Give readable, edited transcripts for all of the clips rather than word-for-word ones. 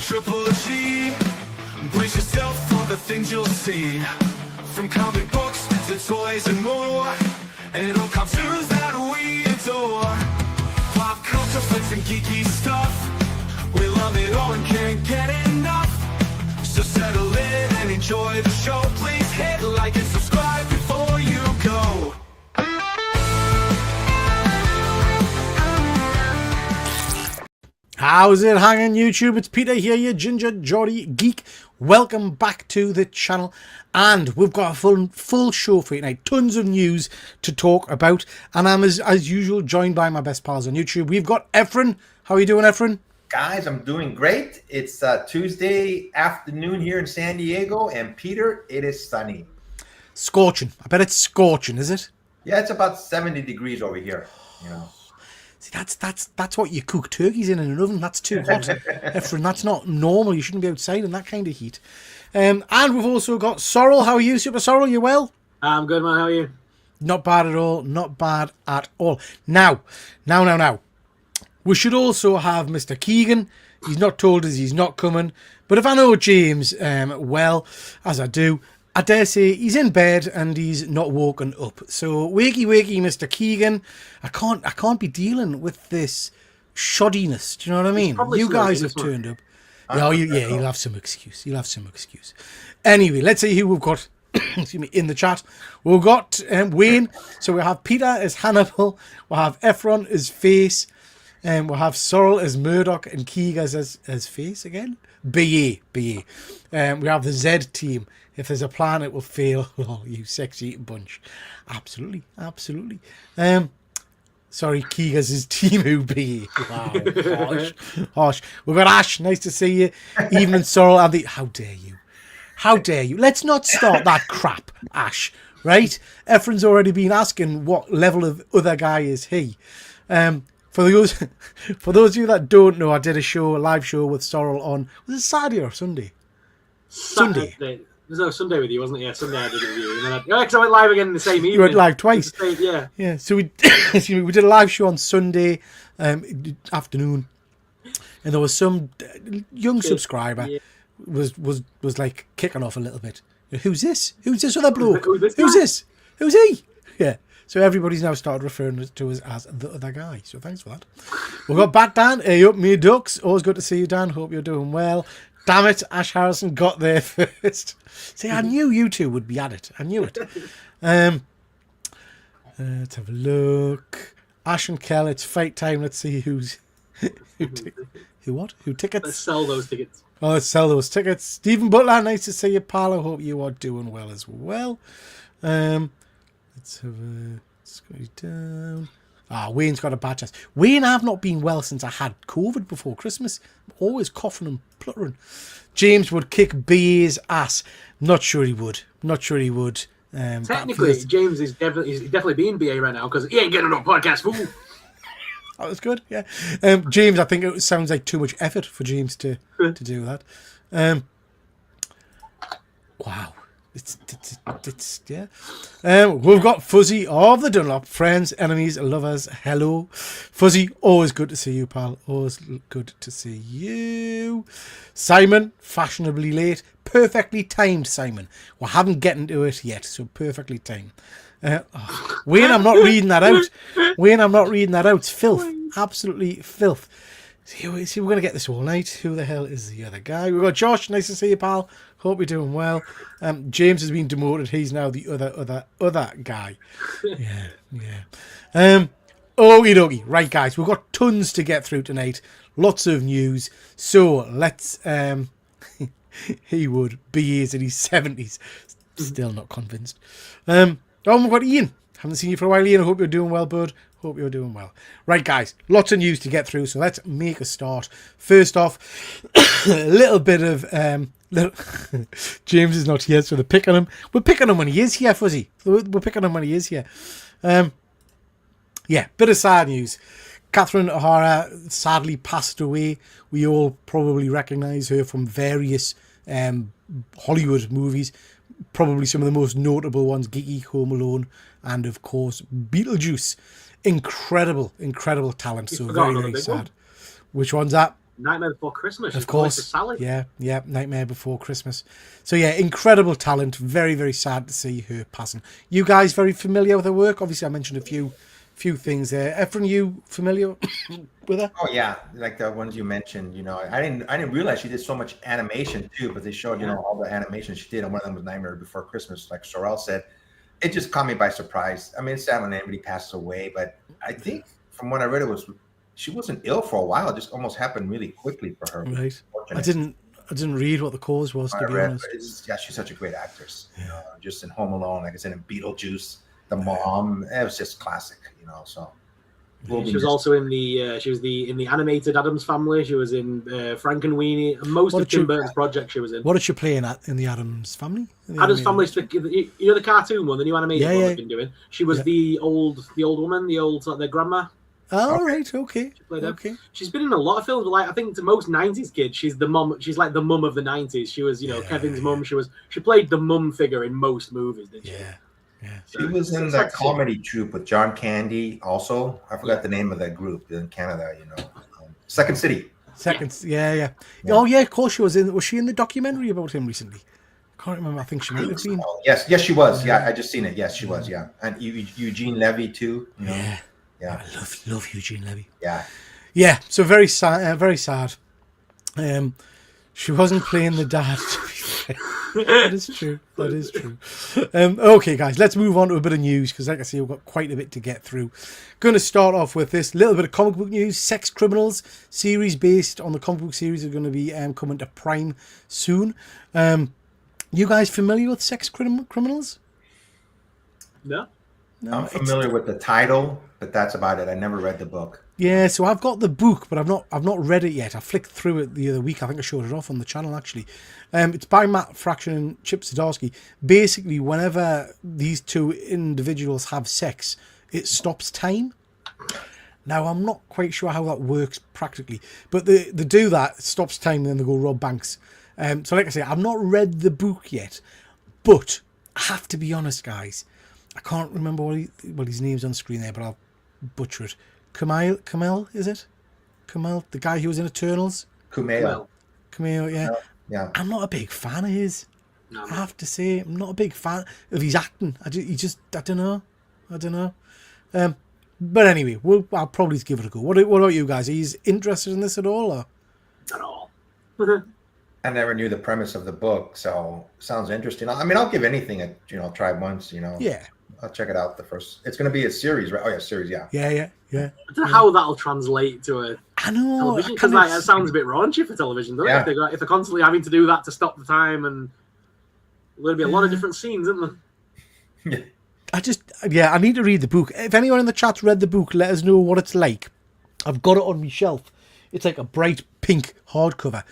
Triple G, brace yourself for the things you'll see. From comic books to toys and more, and it'll come truths that we adore. Pop culture, flicks and geeky stuff, we love it all and can't get enough. So settle in and enjoy the show. Please hit like and subscribe before you go. How's it hanging, YouTube? It's Peter here, your ginger Geordie geek. Welcome back to the channel, and we've got a full show for you tonight. Tons of news to talk about, and I'm as usual joined by my best pals on YouTube. We've got Efren. How are you doing, Efren? Guys, I'm doing great. It's Tuesday afternoon here in San Diego, and Peter, it is sunny. Scorching. I bet it's scorching, is it? Yeah, it's about 70 degrees over here. You know. See, that's what you cook turkeys in an oven. That's too hot, Efren. That's not normal. You shouldn't be outside in that kind of heat. And we've also got Sorrel. How are you, Super Sorrel? You well? I'm good, man. How are you? Not bad at all. Not bad at all. Now. We should also have Mr. Keegan. He's not told us he's not coming. But if I know James well, as I do, I dare say he's in bed and he's not woken up. So wakey, Mr. Keegan. I can't be dealing with this shoddiness. Do you know what I mean? You guys have turned up. He'll have some excuse. Anyway, let's see who we've got excuse me, in the chat. We've got Wayne. So we have Peter as Hannibal. We'll have Efron as Face. We'll have Sorrel as Murdoch and Keegan as Face again. BA. We have the Z team. If there's a plan, it will fail. Oh, you sexy bunch. Absolutely. Sorry, Keegan's his team who be. Wow, harsh. We've got Ash. Nice to see you. Evening, Sorrel. And how dare you? Let's not start that crap, Ash. Right? Efren's already been asking what level of other guy is he. For those of you that don't know, I did a live show with Sorrel on, was it Saturday or Sunday? Sunday. There's no Sunday with you, wasn't it? Yeah, Sunday I did it with you. And then because I went live again in the same evening. You went live twice. Yeah. So we did a live show on Sunday afternoon, and there was some young subscriber was like kicking off a little bit. Who's this? Who's this other bloke? Who's this? Who's he? Yeah. So everybody's now started referring to us as the other guy. So thanks for that. We've got Bat Dan. Hey up, me ducks. Always good to see you, Dan. Hope you're doing well. Damn it, Ash Harrison got there first. See, I knew you two would be at it. I knew it. Let's have a look. Ash and Kel, it's fight time. Let's see who tickets? Let's sell those tickets. Oh, let's sell those tickets. Stephen Butler, nice to see you, pal. I hope you are doing well as well. Let's have a scroll down. Wayne's got a bad chest. Wayne, I've not been well since I had COVID before Christmas. I'm always coughing and pluttering. James would kick BA's ass. Not sure he would. Technically, James is definitely being BA right now because he ain't getting on podcast. Fool. That was good, yeah. James, I think it sounds like too much effort for James to do that. Wow. It's yeah. We've got Fuzzy of the Dunlop. Friends, enemies, lovers, hello. Fuzzy, always good to see you, pal. Always good to see you. Simon, fashionably late. Perfectly timed, Simon. We haven't gotten to it yet, so perfectly timed. Wayne, I'm not reading that out. It's filth. Absolutely filth. See, we're going to get this all night. Who the hell is the other guy? We've got Josh. Nice to see you, pal. Hope you're doing well. James has been demoted. He's now the other guy. Yeah. Okie dokie. Right, guys. We've got tons to get through tonight. Lots of news. So, let's... he would be in his 70s. Still not convinced. We've got Ian. Haven't seen you for a while, Ian. I hope you're doing well, bud. Hope you're doing well. Right, guys, lots of news to get through, so let's make a start. First off, a little bit of... James is not here, so they're picking him. We're picking him when he is here, Fuzzy. We're picking him when he is here. Yeah, bit of sad news. Catherine O'Hara sadly passed away. We all probably recognise her from various Hollywood movies. Probably some of the most notable ones, Geeky, Home Alone, and of course, Beetlejuice. Incredible talent. So very, very sad. Which one's that? Nightmare Before Christmas. Of course. Sally. Yeah, Nightmare Before Christmas. So yeah, incredible talent. Very, very sad to see her passing. You guys very familiar with her work? Obviously, I mentioned a few things there. Efren, you familiar with her? Oh yeah, like the ones you mentioned. I didn't realize she did so much animation too. But they showed all the animation she did, and one of them was Nightmare Before Christmas, like Sorrel said. It just caught me by surprise. I mean, it's sad when anybody passes away, but I think from what I read, she wasn't ill for a while. It just almost happened really quickly for her. Right. I didn't read what the cause was, to be honest. She's such a great actress. Just in Home Alone, like I said, in Beetlejuice, the mom. It was just classic. So. She was also in the animated Addams Family. She was in Frankenweenie. And most of Tim Burton's projects she was in. What did she play in the Addams Family? Addams Family, the cartoon one, the new animated one they've been doing. She was the old woman, their grandma. Oh, right, okay. She played her. She's been in a lot of films, but like I think to most '90s kids, she's the mum. She's like the mum of the '90s. She was, Kevin's mum. She played the mum figure in most movies, didn't she? Yeah. She was in the comedy troupe with John Candy. Also, I forgot the name of that group in Canada. Second City. Yeah. Oh yeah, of course she was in. Was she in the documentary about him recently? I can't remember. I think she might have been. Yes, she was. Yeah, I just seen it. Yes, she was. Yeah, and Eugene Levy too. Yeah. Yeah. I love Eugene Levy. Yeah. Yeah. So very sad. Very sad. She wasn't playing the dad. That is true. Okay, guys, let's move on to a bit of news because, like I say, we've got quite a bit to get through. Going to start off with this little bit of comic book news. Sex Criminals series based on the comic book series are going to be coming to Prime soon. You guys familiar with Sex Criminals? No. I'm familiar with the title, but that's about it. I never read the book. Yeah, so I've got the book, but I've not read it yet. I flicked through it the other week. I think I showed it off on the channel actually. It's by Matt Fraction and Chip Zdarsky. Basically, whenever these two individuals have sex, it stops time. Now, I'm not quite sure how that works practically, but they do that. It stops time, and then they go rob banks. So, like I say, I've not read the book yet, but I have to be honest, guys. I can't remember what his name's on screen there, but I'll butcher it. Kumail, is it? Kumail, the guy who was in Eternals? Kumail, yeah. Yeah. I'm not a big fan of his. No. I have to say, I'm not a big fan of his acting. I don't know. But anyway, I'll probably give it a go. What about you guys? Are you interested in this at all? Or? At all. I never knew the premise of the book, so sounds interesting. I mean, I'll give anything a try once. Yeah. I'll check it out. It's going to be a series, right? Oh yeah, series. Yeah. Yeah. I don't know how that'll translate to a television because that sounds a bit raunchy for television, doesn't it? If they're constantly having to do that to stop the time, and there'll be a lot of different scenes, isn't there? Yeah. I need to read the book. If anyone in the chat's read the book, let us know what it's like. I've got it on my shelf. It's like a bright pink hardcover,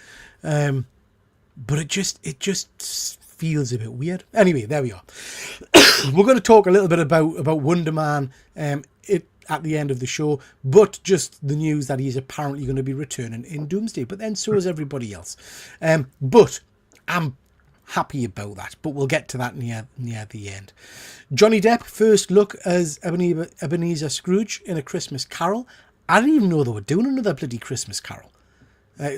but it just feels a bit weird. Anyway, there we are. We're going to talk a little bit about Wonder Man at the end of the show, but just the news that he's apparently going to be returning in Doomsday, but then so is everybody else. But I'm happy about that, but we'll get to that near the end. Johnny Depp, first look as Ebenezer Scrooge in A Christmas Carol. I didn't even know they were doing another bloody Christmas Carol.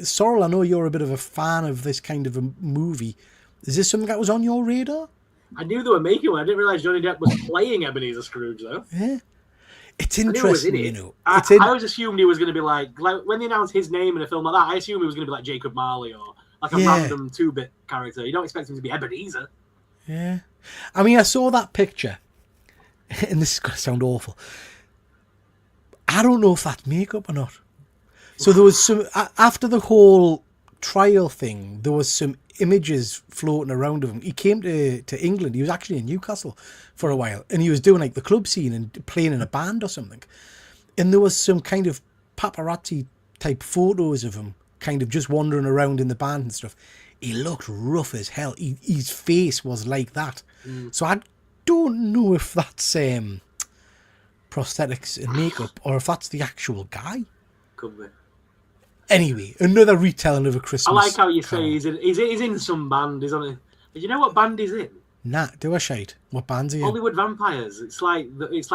Sorrel, I know you're a bit of a fan of this kind of a movie. Is this something that was on your radar? I knew they were making one. I didn't realise Johnny Depp was playing Ebenezer Scrooge, though. Yeah. It's interesting, I always assumed he was going to be like when they announced his name in a film like that, I assumed he was going to be like Jacob Marley or like a random 2-bit character. You don't expect him to be Ebenezer. Yeah. I mean, I saw that picture, and this is going to sound awful. I don't know if that's makeup or not. So there was some, after the whole trial thing, there was some images floating around of him. He came to England. He was actually in Newcastle for a while, and he was doing like the club scene and playing in a band or something. And there was some kind of paparazzi type photos of him kind of just wandering around in the band and stuff. He looked rough as hell. His face was like that. So I don't know if that's prosthetics and makeup or if that's the actual guy. Could be. Anyway, another retelling of A Christmas I like how you Carol. say he's in some band, isn't he? Do you know what band he's in? Nah, do a shade. What bands are you? Hollywood Vampires. It's like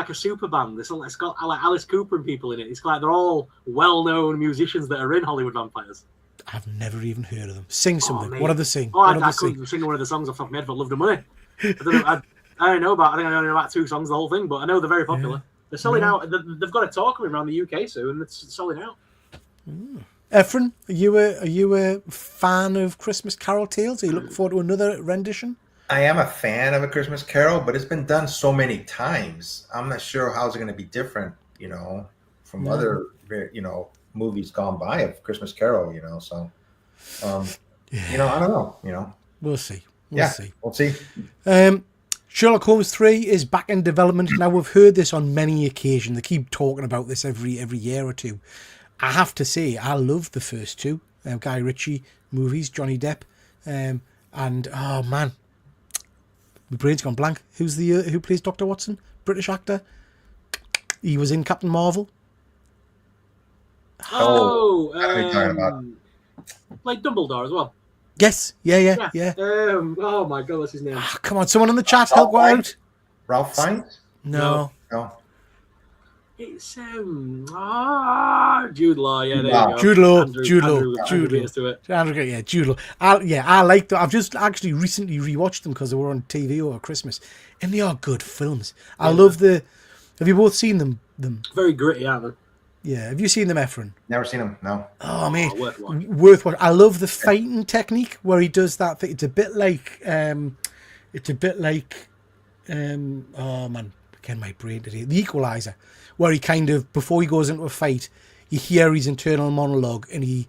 a super band. It's got like Alice Cooper and people in it. It's like they're all well-known musicians that are in Hollywood Vampires. I've never even heard of them. Sing something. What do they sing? Oh, I couldn't sing one of the songs off the top of my head for Love the Money. I don't know. I don't know about. I think I know about 2 songs, the whole thing, but I know they're very popular. Yeah. They're selling out. They've got a tour coming around the UK soon, and it's selling out. Efren, are you a fan of Christmas Carol tales? Are you looking forward to another rendition? I am a fan of A Christmas Carol, but it's been done so many times. I'm not sure how it's going to be different, from other, movies gone by of Christmas Carol, So, I don't know, We'll see. We'll see. Sherlock Holmes 3 is back in development. Now, we've heard this on many occasions. They keep talking about this every year or two. I have to say, I love the first 2 Guy Ritchie movies, Johnny Depp, and oh man, my brain's gone blank. Who's who plays Dr. Watson? British actor. He was in Captain Marvel. Like Dumbledore as well. Yes, yeah. Oh my God, what's his name? Oh, come on, someone in the chat, help out. Ralph Fiennes? No. It's Jude Law. Yeah, there you go. Jude Law. I like that. I've just actually recently rewatched them because they were on TV over Christmas, and they are good films. I love the. Have you both seen them? Very gritty, aren't they? Yeah. Have you seen them, Efren? Never seen them. No. Oh man, worth watching. I love the fighting technique where he does that thing. It's a bit like. Oh man, again my brain today. The Equalizer. Where he kind of, before he goes into a fight, you hear his internal monologue and he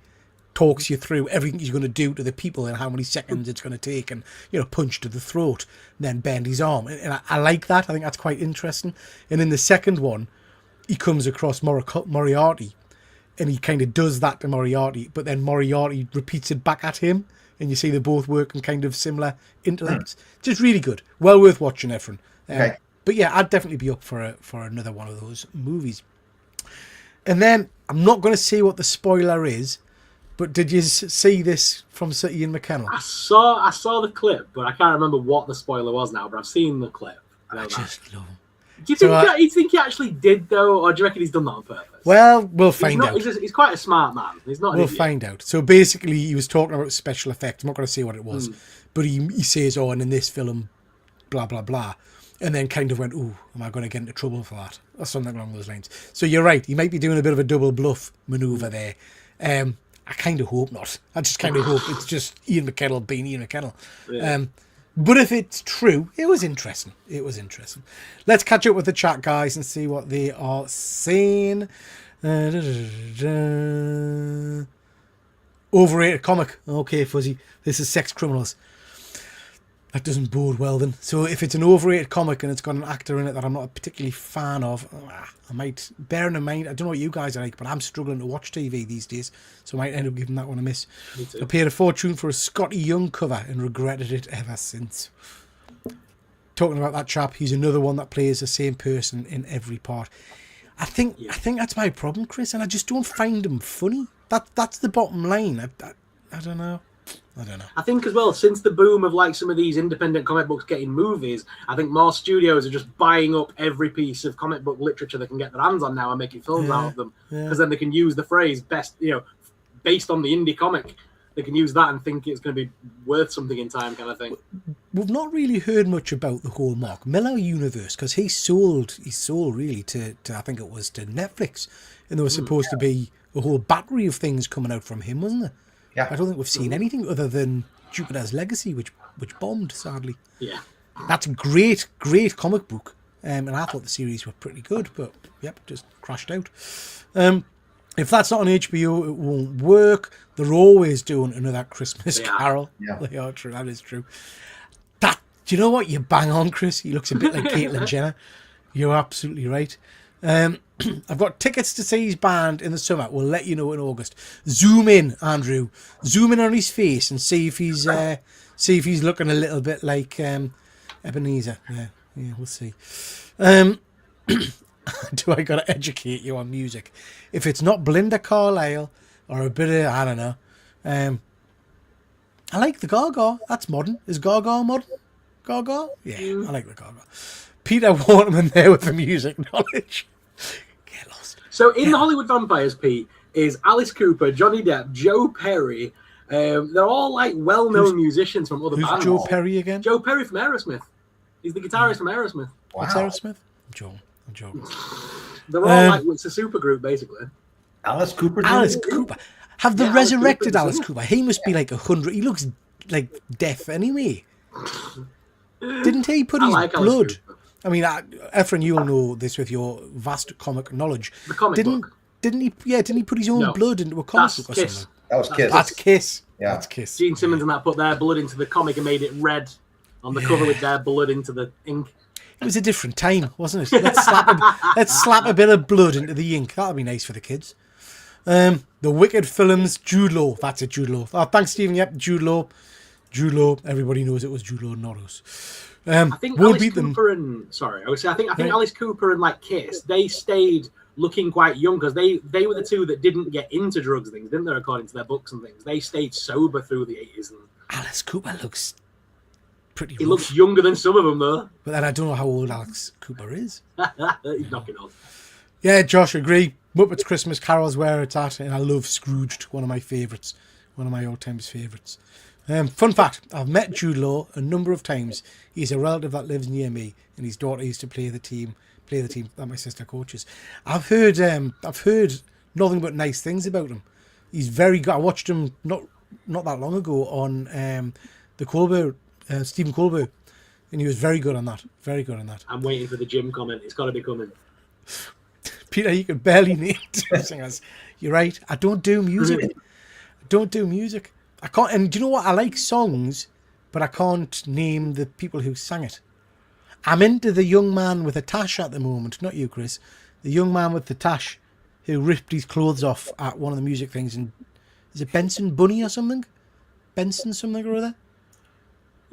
talks you through everything he's going to do to the people and how many seconds it's going to take and, punch to the throat and then bend his arm. And I like that. I think that's quite interesting. And in the second one, he comes across Moriarty and he kind of does that to Moriarty, but then Moriarty repeats it back at him and you see they both work in kind of similar intellects. Just really good. Well worth watching, Efren. Okay. But yeah, I'd definitely be up for another one of those movies. And then, I'm not going to say what the spoiler is, but did you see this from Sir Ian McKellen? I saw the clip, but I can't remember what the spoiler was now, but I've seen the clip. I just love him. Do you think he actually did, though, or do you reckon he's done that on purpose? Well, we'll find out. He's quite a smart man. He's not. We'll find out. So basically, he was talking about special effects. I'm not going to say what it was, but he says, and in this film, blah, blah, blah. And then kind of went, ooh, am I going to get into trouble for that? Or something along those lines. So you're right. He might be doing a bit of a double bluff maneuver there. I kind of hope not. I just kind of hope it's just Ian McKellen being Ian McKellen. Yeah. But if it's true, it was interesting. Let's catch up with the chat, guys, and see what they are saying. Overrated comic. Okay, Fuzzy. This is Sex Criminals. That doesn't bode well then. So if it's an overrated comic and it's got an actor in it that I'm not a particularly fan of, I might, bearing in mind, I don't know what you guys are like, but I'm struggling to watch TV these days, so I might end up giving that one a miss. Me too. I paid a fortune for a Scotty Young cover and regretted it ever since. Talking about that chap, he's another one that plays the same person in every part. I think that's my problem, Chris, and I just don't find him funny. That's the bottom line. I don't know. I think as well, since the boom of like some of these independent comic books getting movies, I think more studios are just buying up every piece of comic book literature they can get their hands on now and making films out of them. Because then they can use the phrase based on the indie comic. They can use that and think it's going to be worth something in time, kind of thing. We've not really heard much about the whole Mark Millar universe because he sold really to I think it was to Netflix, and there was supposed to be a whole battery of things coming out from him, wasn't there? Yeah. I don't think we've seen anything other than Jupiter's Legacy, which bombed, sadly. Yeah. That's a great comic book. And I thought the series were pretty good, but just crashed out. If that's not on HBO, it won't work. They're always doing another Christmas Carol. Yeah. They are true. That is true. Do you know what? You bang on, Chris. He looks a bit like Caitlyn Jenner. You're absolutely right. I've got tickets to see his band in the summer. We'll let you know in August. Zoom in, Andrew. Zoom in on his face and see if he's looking a little bit like Ebenezer. Yeah, we'll see. Do I got to educate you on music? If it's not Belinda Carlisle or a bit of, I don't know. I like the Gaga. That's modern. Is Gaga modern? Gaga? Yeah, I like the Gaga. Peter Waterman there with the music knowledge. Get lost. So in the Hollywood Vampires, Pete, is Alice Cooper, Johnny Depp, Joe Perry. They're all like well-known musicians from other bands. Joe Perry again? Joe Perry from Aerosmith. He's the guitarist from Aerosmith. Wow. What's Aerosmith? I'm joking. They're all like, it's a super group, basically. Alice Cooper? Have they resurrected Alice Cooper? He must be like 100. He looks like deaf anyway. Didn't he put his blood? I mean, Efren, you'll know this with your vast comic knowledge. The comic book. Didn't he? Yeah, didn't he put his own blood into a comic book or something? That was Kiss. That's Kiss. Yeah, that's Kiss. Gene Simmons and that put their blood into the comic and made it red on the cover with their blood into the ink. It was a different time, wasn't it? Let's slap a bit of blood into the ink. That'll be nice for the kids. The Wicked films, Jude Law. That's it, Jude Law. Oh, thanks, Stephen. Yep, Jude Law. Jude Law. Everybody knows it was Jude Law, not us. I think Alice Cooper and Alice Cooper and like Kiss, they stayed looking quite young because they were the two that didn't get into drugs and things, didn't they? According to their books and things, they stayed sober through the 80s. And Alice Cooper looks pretty. He looks younger than some of them, though. But then I don't know how old Alice Cooper is. He's knocking on. Yeah, Josh, agree. Muppets Christmas Carol's where it's at, and I love Scrooged, one of my favourites, one of my all-time favourites. Fun fact, I've met Jude Law a number of times. He's a relative that lives near me, and his daughter used to play the team that my sister coaches. I've heard nothing but nice things about him. He's very good. I watched him not that long ago on the Colbert, Stephen Colbert, and he was very good on that. Very good on that. I'm waiting for the gym comment. It's got to be coming. Peter, you can barely name two singers. You're right. I don't do music. I can't. And do you know what? I like songs, but I can't name the people who sang it. I'm into the young man with a tash at the moment. Not you, Chris. The young man with the tash who ripped his clothes off at one of the music things. And is it Benson Bunny or something? Benson something or other?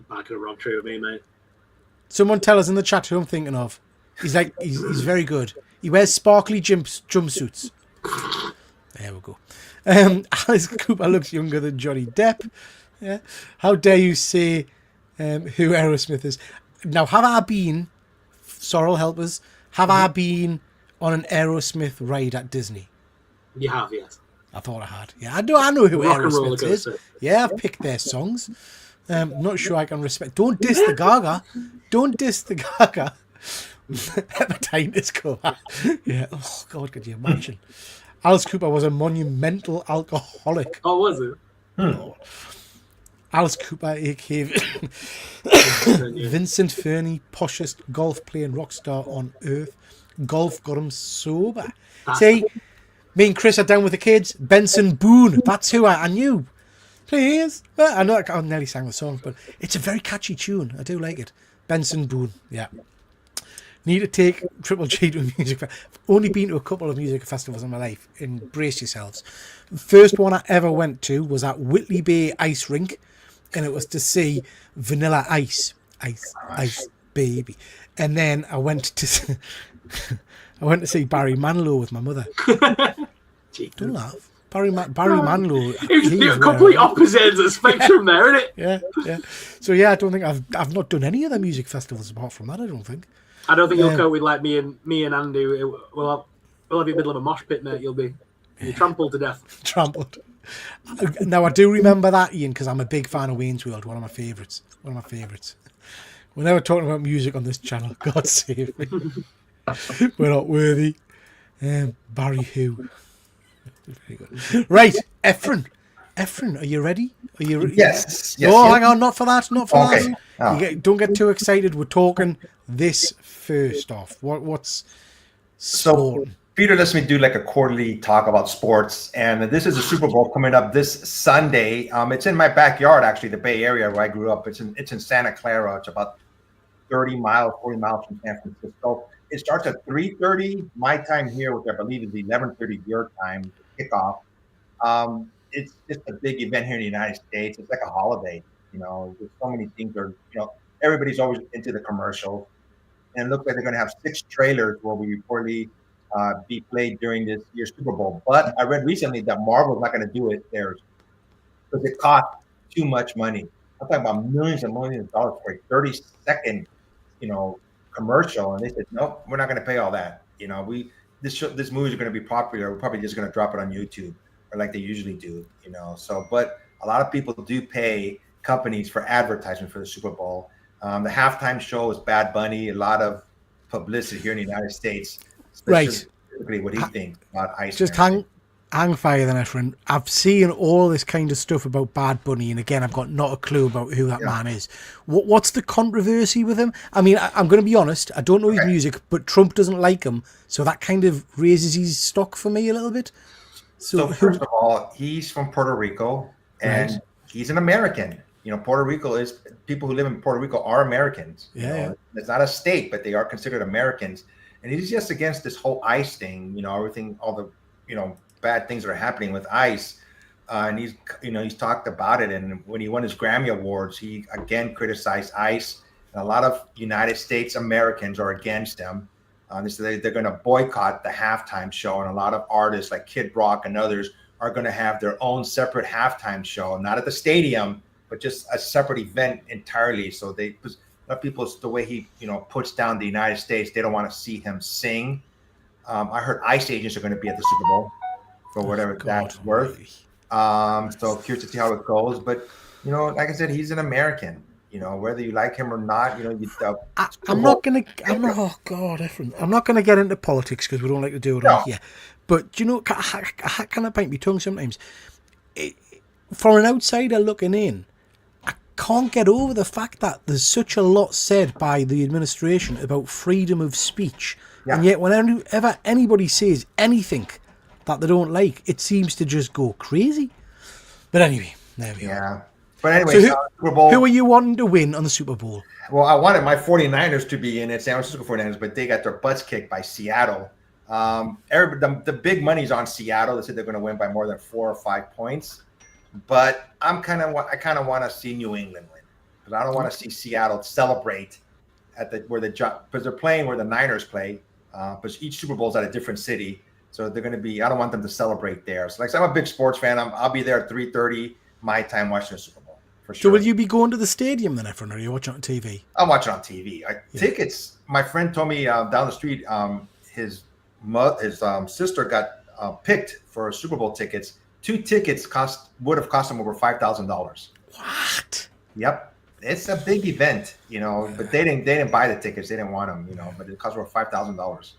Back of the wrong tree with me, mate. Someone tell us in the chat who I'm thinking of. He's very good. He wears sparkly jumpsuits. There we go. Alice Cooper looks younger than Johnny Depp. Yeah. How dare you say who Aerosmith is? Now, have I been, Sorrel, help us, I been on an Aerosmith ride at Disney? You have, yes. I thought I had. Yeah, I know who Rock Aerosmith is. Yeah, I've picked their songs. Not sure I can respect. Don't diss the Gaga. Hepatitis cover. Yeah. Oh, God, could you imagine? Alice Cooper was a monumental alcoholic. Oh, was it? Oh. Alice Cooper, a.k.a. Vincent Fernie, poshest golf playing rock star on earth. Golf got him sober. See, me and Chris are down with the kids. Benson Boone, that's who I knew. Please. I know I nearly sang the song, but it's a very catchy tune. I do like it. Benson Boone, yeah. Need to take TripleG to a music festival. I've only been to a couple of music festivals in my life. Brace yourselves. The first one I ever went to was at Whitley Bay Ice Rink, and it was to see Vanilla Ice, baby. And then I went to see Barry Manilow with my mother. Don't laugh. Barry Manilow. It's complete opposite ends of the spectrum there, isn't it? Yeah. So yeah, I don't think I've not done any other music festivals apart from that. I don't think you'll go with like me and Andy. We'll have you in the middle of a mosh pit, mate. You'll be trampled to death. Trampled. Now I do remember that, Ian, because I'm a big fan of Wayne's World. One of my favourites. We're never talking about music on this channel. God save me. We're not worthy. Barry Who. Very good. Right, Efren, are you ready? Yes. Oh, hang on, not for that. Okay. Oh. Don't get too excited. We're talking this first off. What's sport? So Peter lets me do like a quarterly talk about sports, and this is a Super Bowl coming up this Sunday. It's in my backyard, actually, the Bay Area where I grew up. It's in Santa Clara. It's about 40 miles from San Francisco. It starts at 3:30 my time here, which I believe is 11:30 your time. Kickoff. It's just a big event here in the United States. It's like a holiday, there's so many things everybody's always into the commercials, and it looks like they're going to have 6 trailers will be reportedly be played during this year's Super Bowl. But I read recently that Marvel's not going to do it theirs because it costs too much money. I'm talking about millions and millions of dollars for a 30-second, commercial, and they said, nope, we're not going to pay all that. This movies are going to be popular. We're probably just going to drop it on YouTube, or like they usually do. So, but a lot of people do pay companies for advertisement for the Super Bowl. The halftime show is Bad Bunny. A lot of publicity here in the United States. Right. Specifically, what he thinks about Ice. Just hang fire then, Efren. I've seen all this kind of stuff about Bad Bunny, and again, I've got not a clue about who that man is. What's the controversy with him? I mean, I'm going to be honest, I don't know his music, but Trump doesn't like him, so that kind of raises his stock for me a little bit. So first of all, he's from Puerto Rico, and he's an American. Puerto Rico is, people who live in Puerto Rico are Americans. It's not a state, but they are considered Americans. And he's just against this whole ICE thing, everything, all the, bad things that are happening with ICE. And he's talked about it. And when he won his Grammy Awards, he again criticized ICE. And a lot of United States Americans are against him. They're going to boycott the halftime show. And a lot of artists like Kid Rock and others are going to have their own separate halftime show, not at the stadium, but just a separate event entirely. So a lot of people, the way he, puts down the United States, they don't want to see him sing. I heard ICE agents are going to be at the Super Bowl for whatever that's worth. So curious to see how it goes. But, like I said, he's an American. Whether you like him or not, I'm not going to get into politics because we don't like to do it on here. But, I kind of bite my tongue sometimes. For an outsider looking in, I can't get over the fact that there's such a lot said by the administration about freedom of speech. And yet whenever anybody says anything that they don't like, it seems to just go crazy. But anyway, there we are. But anyway, so Super Bowl. Who are you wanting to win on the Super Bowl? Well, I wanted my 49ers to be in it, San Francisco 49ers, but they got their butts kicked by Seattle. The big money's on Seattle. They said they're going to win by more than 4 or 5 points. But I kind of want to see New England win, because I don't want to see Seattle celebrate because they're playing where the Niners play. But each Super Bowl is at a different city, so they're going to be. I don't want them to celebrate there. So, I'm a big sports fan. I'll be there at 3:30 my time watching the Super Bowl for sure. So, will you be going to the stadium then, Efren, or are you watching it on TV? I'm watching on TV. Tickets. My friend told me down the street, his sister got picked for Super Bowl tickets. 2 tickets would have cost them over $5,000. What? Yep, it's a big event, But they didn't buy the tickets. They didn't want them, But it cost over $5,000.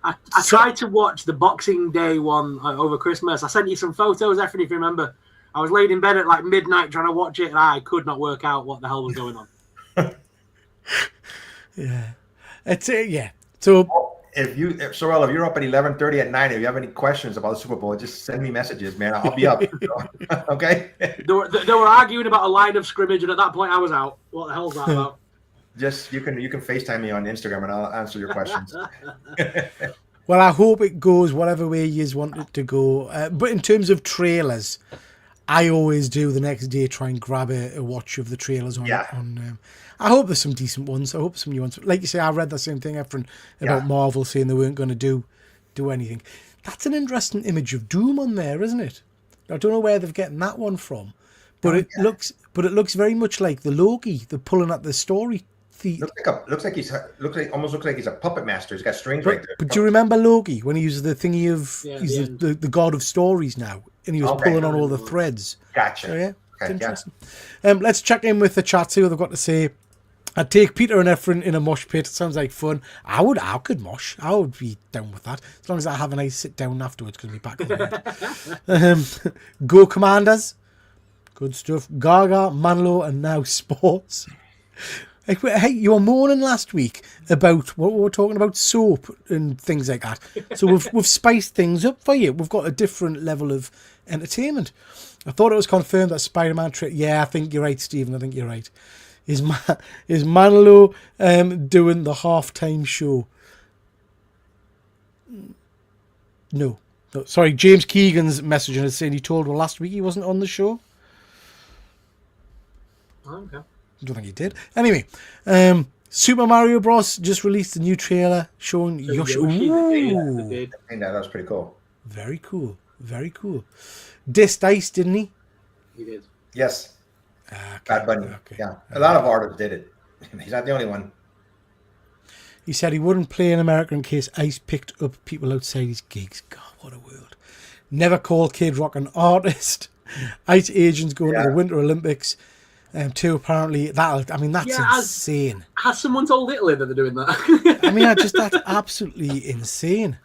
I tried to watch the Boxing Day one over Christmas. I sent you some photos, Efren, if you remember. I was laid in bed at like midnight trying to watch it, and I could not work out what the hell was going on. Yeah, it's yeah. So. If you're up at 11:30 at night, if you have any questions about the Super Bowl, just send me messages, man. I'll be up. Okay. They were arguing about a line of scrimmage, and at that point, I was out. What the hell's that about? Just you can FaceTime me on Instagram, and I'll answer your questions. Well, I hope it goes whatever way you want it to go. But in terms of trailers, I always do the next day try and grab a watch of the trailers on. I hope there's some decent ones. I hope some new ones. Like you say, I read the same thing, Efren, about Marvel saying they weren't going to do anything. That's an interesting image of Doom on there, isn't it? I don't know where they're getting that one from, but it looks very much like the Loki. They're pulling at the story. Looks like he's a puppet master. He's got strings right there. But do you remember Loki when he was the thingy of he's the god of stories now, and he was pulling on all the threads? Gotcha. So, it's interesting. Let's check in with the chat, see what they've got to say. I'd take Peter and Efren in a mosh pit. It sounds like fun. I could mosh. I would be down with that. As long as I have a nice sit down afterwards, because I'll be back. Go Commanders. Good stuff. Gaga, Manlo, and now sports. Hey, you were moaning last week about what we were talking about, soap and things like that. So we've spiced things up for you. We've got a different level of entertainment. I thought it was confirmed that Spider-Man I think you're right, Stephen. I think you're right. Is Manlo doing the halftime show? No. Sorry, James Keegan's messaging is saying he told her last week he wasn't on the show. Okay. I don't think he did. Anyway, Super Mario Bros. Just released a new trailer showing Yoshi. Ooh. I think that was pretty cool. Very cool. Very cool. Dissed Ice, didn't he? He did. Yes. Bad Bunny. Okay. Yeah, a lot of artists did it. He's not the only one. He said he wouldn't play in America in case Ice picked up people outside his gigs. God, what a world. Never call Kid Rock an artist. Ice agents going to the Winter Olympics. Too, apparently. That's insane. Has someone told Italy that they're doing that? I mean, that's absolutely insane.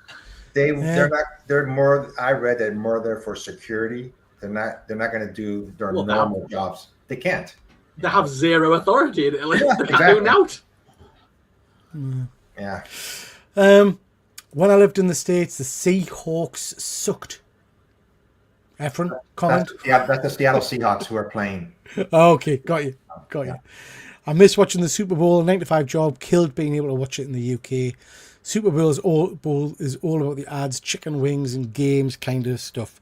They're more, I read that more there for security. They're not going to do their normal jobs. They can't. They have zero authority in Italy. Yeah, they can't do nout. Yeah. When I lived in the States, the Seahawks sucked. Efren, comment? That's the Seattle Seahawks who are playing. Oh, okay, got you. I miss watching the Super Bowl. 9-to-5 job killed being able to watch it in the UK. Super Bowl is all about the ads, chicken wings and games kind of stuff.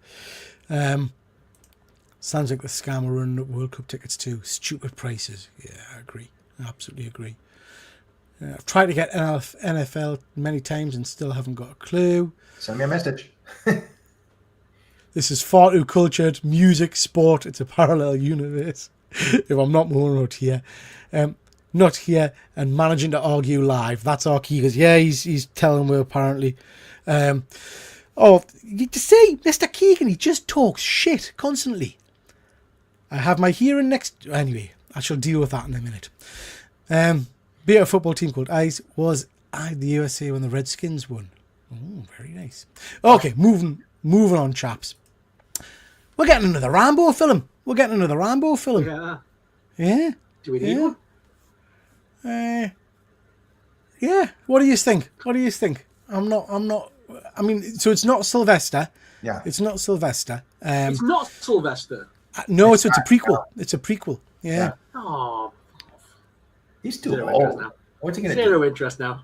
Sounds like the scam are running World Cup tickets too. Stupid prices. Yeah, I agree. I absolutely agree. I've tried to get NFL many times and still haven't got a clue. Send me a message. This is far too cultured. Music, sport, it's a parallel universe. If I'm not more out here. Not here and managing to argue live. That's our key. Because, he's telling me apparently. You see, Mr. Keegan, he just talks shit constantly. I have my hearing next. Anyway, I shall deal with that in a minute. Be a football team called Ice was the USA when the Redskins won. Oh, very nice. Okay, moving on, chaps. We're getting another Rambo film. Yeah. Yeah. Do we need one? Yeah. What do you think? I'm not. I mean, so it's not Sylvester. Yeah. It's not Sylvester. It's not Sylvester. No, it's a prequel. It's a prequel. Yeah. Oh. He's too old. What's he going to do? Zero interest now.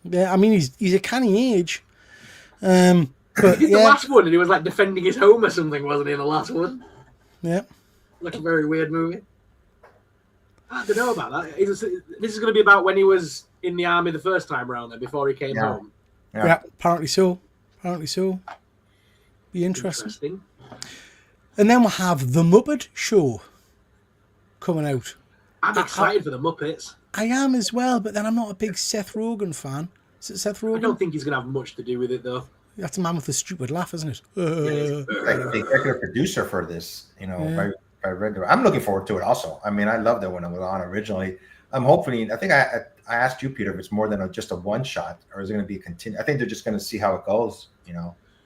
Yeah, I mean, he's a canny age. But He did the last one, and he was like defending his home or something, wasn't he? In the last one. Yeah. Like a very weird movie. I don't know about that. This is going to be about when he was in the army the first time around there, before he came home. Yeah, apparently so. Be interesting. And then we'll have The Muppet Show coming out. I'm excited for the Muppets. I am as well, but then I'm not a big Seth Rogen fan. Is it Seth Rogen? I don't think he's going to have much to do with it, though. That's a man with a stupid laugh, isn't it? Like the executive producer for this, I read it. I'm looking forward to it also. I mean, I loved it when it was on originally. I'm hopefully, I think I asked you, Peter, if it's more than just a one shot, or is it going to be a continue? I think they're just going to see how it goes,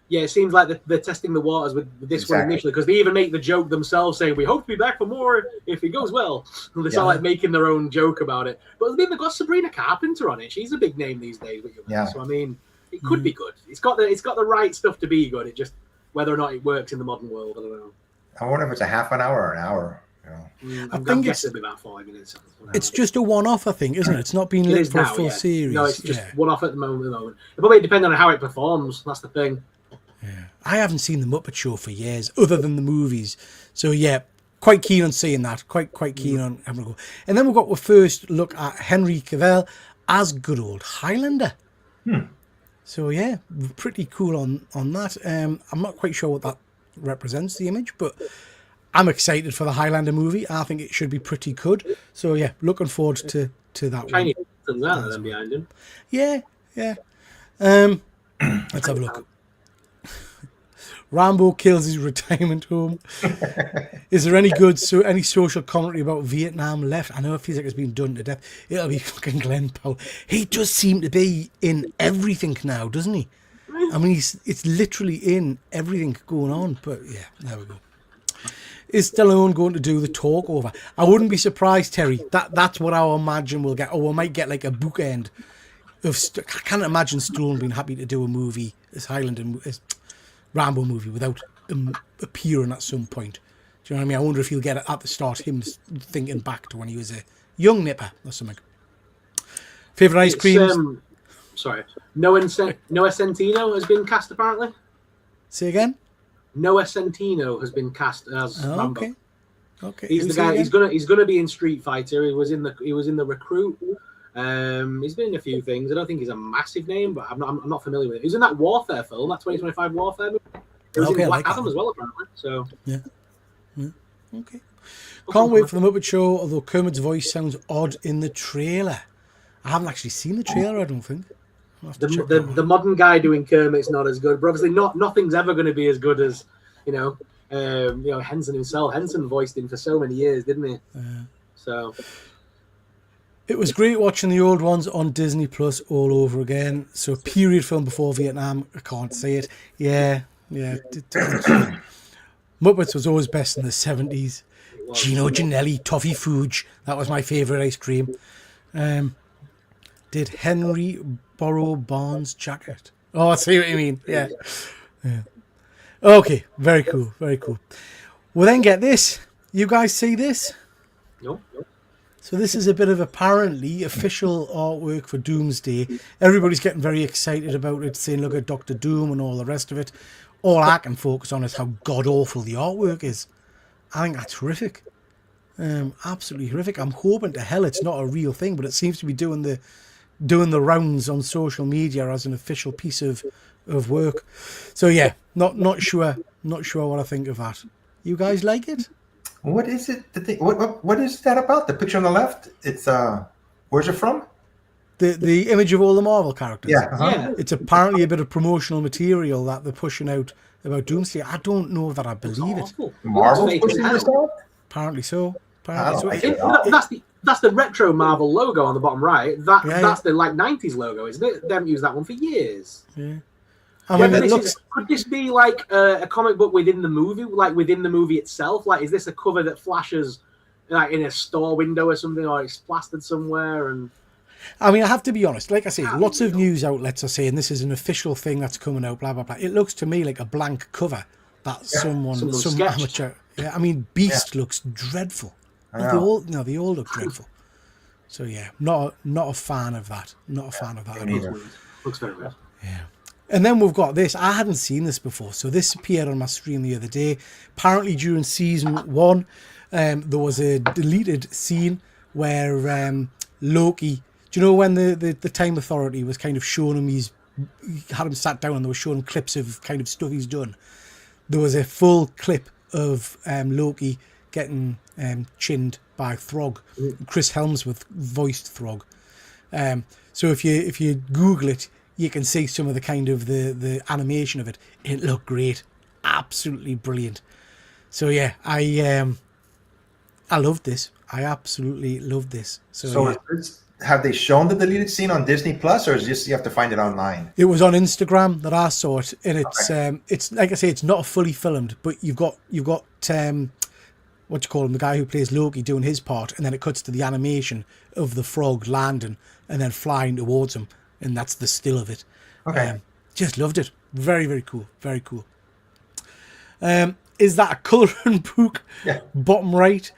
Yeah, it seems like they're testing the waters with this one initially, because they even make the joke themselves saying, we hope to be back for more if it goes well. And they start like making their own joke about it. But I mean, they've got Sabrina Carpenter on it. She's a big name these days. So I mean, it could be good. It's got the right stuff to be good. It just whether or not it works in the modern world, I don't know. I wonder if it's a half an hour or an hour. I think it's about 5 minutes. It's just a one-off, I think, isn't it? It's not been lit for a full series. No, it's just one-off at the moment. It probably depends on how it performs. That's the thing. Yeah. I haven't seen The Muppet Show for years, other than the movies. So, quite keen on seeing that. Quite keen on having a go. And then we've got our first look at Henry Cavill as good old Highlander. So, pretty cool on that. I'm not quite sure what that represents, the image, but I'm excited for the Highlander movie. I think it should be pretty good. So, looking forward to that Chinese one. That behind him. Yeah. Let's have a look. Rambo kills his retirement home. Is there any any social commentary about Vietnam left? I know it feels like it's been done to death. It'll be fucking Glenn Powell. He does seem to be in everything now, doesn't he? I mean, it's literally in everything going on. But there we go. Is Stallone going to do the talk over? I wouldn't be surprised, Terry. That's what I imagine we'll get. Or we might get like a bookend of. I can't imagine Stallone being happy to do a movie as Rambo movie without him appearing at some point. Do you know what I mean? I wonder if he'll get it at the start, him thinking back to when he was a young nipper or something. Favourite ice creams? Noah Centino has been cast apparently. Say again? Noah Centino has been cast as Rambo. Okay. He's the guy. He's gonna be in Street Fighter. He was in the Recruit. He's been in a few things. I don't think he's a massive name, but I'm not familiar with it. He was in that Warfare film, that 2025 Warfare movie. He was in Black Adam as well, apparently. So Okay. Can't wait for the Muppet Show, although Kermit's voice sounds odd in the trailer. I haven't actually seen the trailer, I don't think. The modern guy doing Kermit's not as good, but obviously nothing's ever going to be as good as, Henson himself. Henson voiced him for so many years, didn't he? So it was great watching the old ones on Disney Plus all over again. So a period film before Vietnam, I can't say it. Yeah. Muppets was always best in the 70s. Gino Ginelli, Toffee Fudge, that was my favourite ice cream. Did Henry borrow Barnes' jacket? Oh, I see what you mean. Yeah. Okay, very cool, very cool. Well, then get this. You guys see this? Nope. So this is a bit of apparently official artwork for Doomsday. Everybody's getting very excited about it, saying, look at Doctor Doom and all the rest of it. All I can focus on is how god-awful the artwork is. I think that's horrific. Absolutely horrific. I'm hoping to hell it's not a real thing, but it seems to be doing the rounds on social media as an official piece of work. So yeah, not sure what I think of that. You guys like it? What is it? What is that about? The picture on the left? It's where's it from? The image of all the Marvel characters. Yeah. Yeah. It's apparently a bit of promotional material that they're pushing out about Doomsday. I don't know that I believe it. Marvel's pushing this out? Apparently so. Like That's the retro Marvel logo on the bottom right. That's the 90s logo, isn't it? They haven't used that one for years. Yeah. I mean, could this be like a comic book within the movie, like within the movie itself? Like, is this a cover that flashes like in a store window or something, or it's plastered somewhere? And I mean, I have to be honest. Like I say, lots of news outlets are saying this is an official thing that's coming out. Blah blah blah. It looks to me like a blank cover that some amateur. Yeah, I mean, Beast looks dreadful. They all look dreadful. So yeah, not a fan of that. Not a fan of that at all. Looks very good. Yeah. And then we've got this. I hadn't seen this before, so this appeared on my stream the other day. Apparently, during season 1, there was a deleted scene where Loki. Do you know when the Time Authority was kind of showing him? He had him sat down and they were showing clips of kind of stuff he's done. There was a full clip of Loki getting chinned by Throg. Chris Helmsworth voiced Throg. So if you Google it, you can see some of the kind of the animation of it. It looked great, absolutely brilliant. So yeah, I loved this. I absolutely loved this. So yeah. Have they shown the deleted scene on Disney Plus, or is just you have to find it online? It was on Instagram that I saw it, and it's like I say, it's not fully filmed, but you've got what you call him, the guy who plays Loki doing his part, and then it cuts to the animation of the frog landing and then flying towards him, and that's the still of it. Okay. Just loved it. Very, very cool. Very cool. Is that a colouring book? Yeah. Bottom right.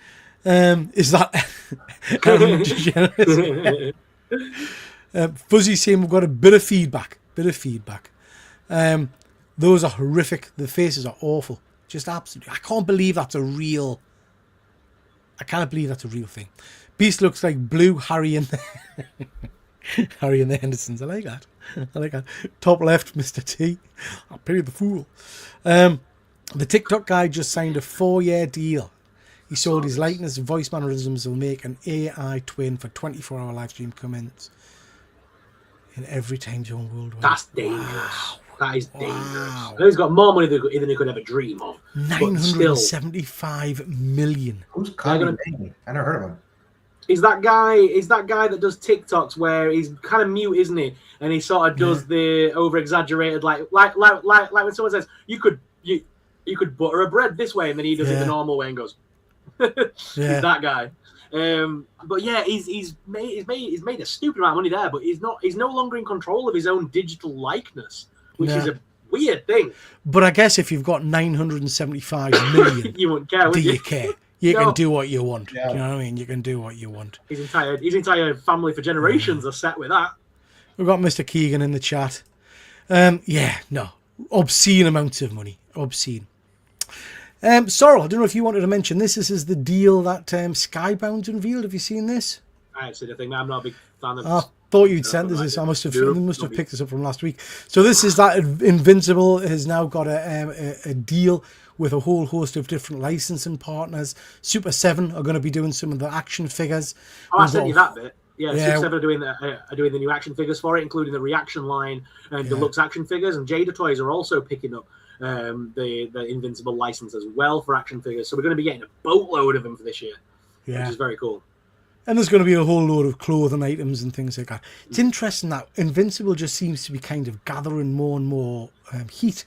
Is that Fuzzy saying we've got a bit of feedback. Those are horrific. The faces are awful. Just absolutely. I can't believe that's a real thing. Beast looks like Blue Harry and the Hendersons. I like that. Top left, Mr. T. I pity the fool. The TikTok guy just signed a 4-year deal. He sold his likeness, voice mannerisms will make an AI twin for 24-hour live stream comments in every time zone worldwide. That's dangerous. Wow. That is dangerous. Wow. I know he's got more money than he could ever dream of. 975 million. Who's Connie? I never heard of him. Is that guy that does TikToks where he's kind of mute, isn't he? And he sort of does the over exaggerated like when someone says you could butter a bread this way, and then he does it the normal way and goes. He's that guy. But yeah, he's made a stupid amount of money there, but he's no longer in control of his own digital likeness, which is a weird thing. But I guess if you've got 975 million, you wouldn't care. Do you care? You can do what you want. Yeah. You know what I mean? You can do what you want. His entire family for generations are set with that. We've got Mr. Keegan in the chat. Obscene amounts of money. Obscene. Sorrel, I don't know if you wanted to mention this. This is the deal that Skybound's unveiled. Have you seen this? I haven't seen a thing. I'm not a big fan of thought you'd sent this. I must have picked this up from last week. So this is that Invincible has now got a deal with a whole host of different licensing partners. Super 7 are going to be doing some of the action figures. Oh, I sent you that bit. Yeah, Super 7 are doing the new action figures for it, including the Reaction line and deluxe action figures. And Jada Toys are also picking up the Invincible license as well for action figures. So we're going to be getting a boatload of them for this year, which is very cool. And there's going to be a whole load of clothing items and things like that. It's interesting that Invincible just seems to be kind of gathering more and more heat.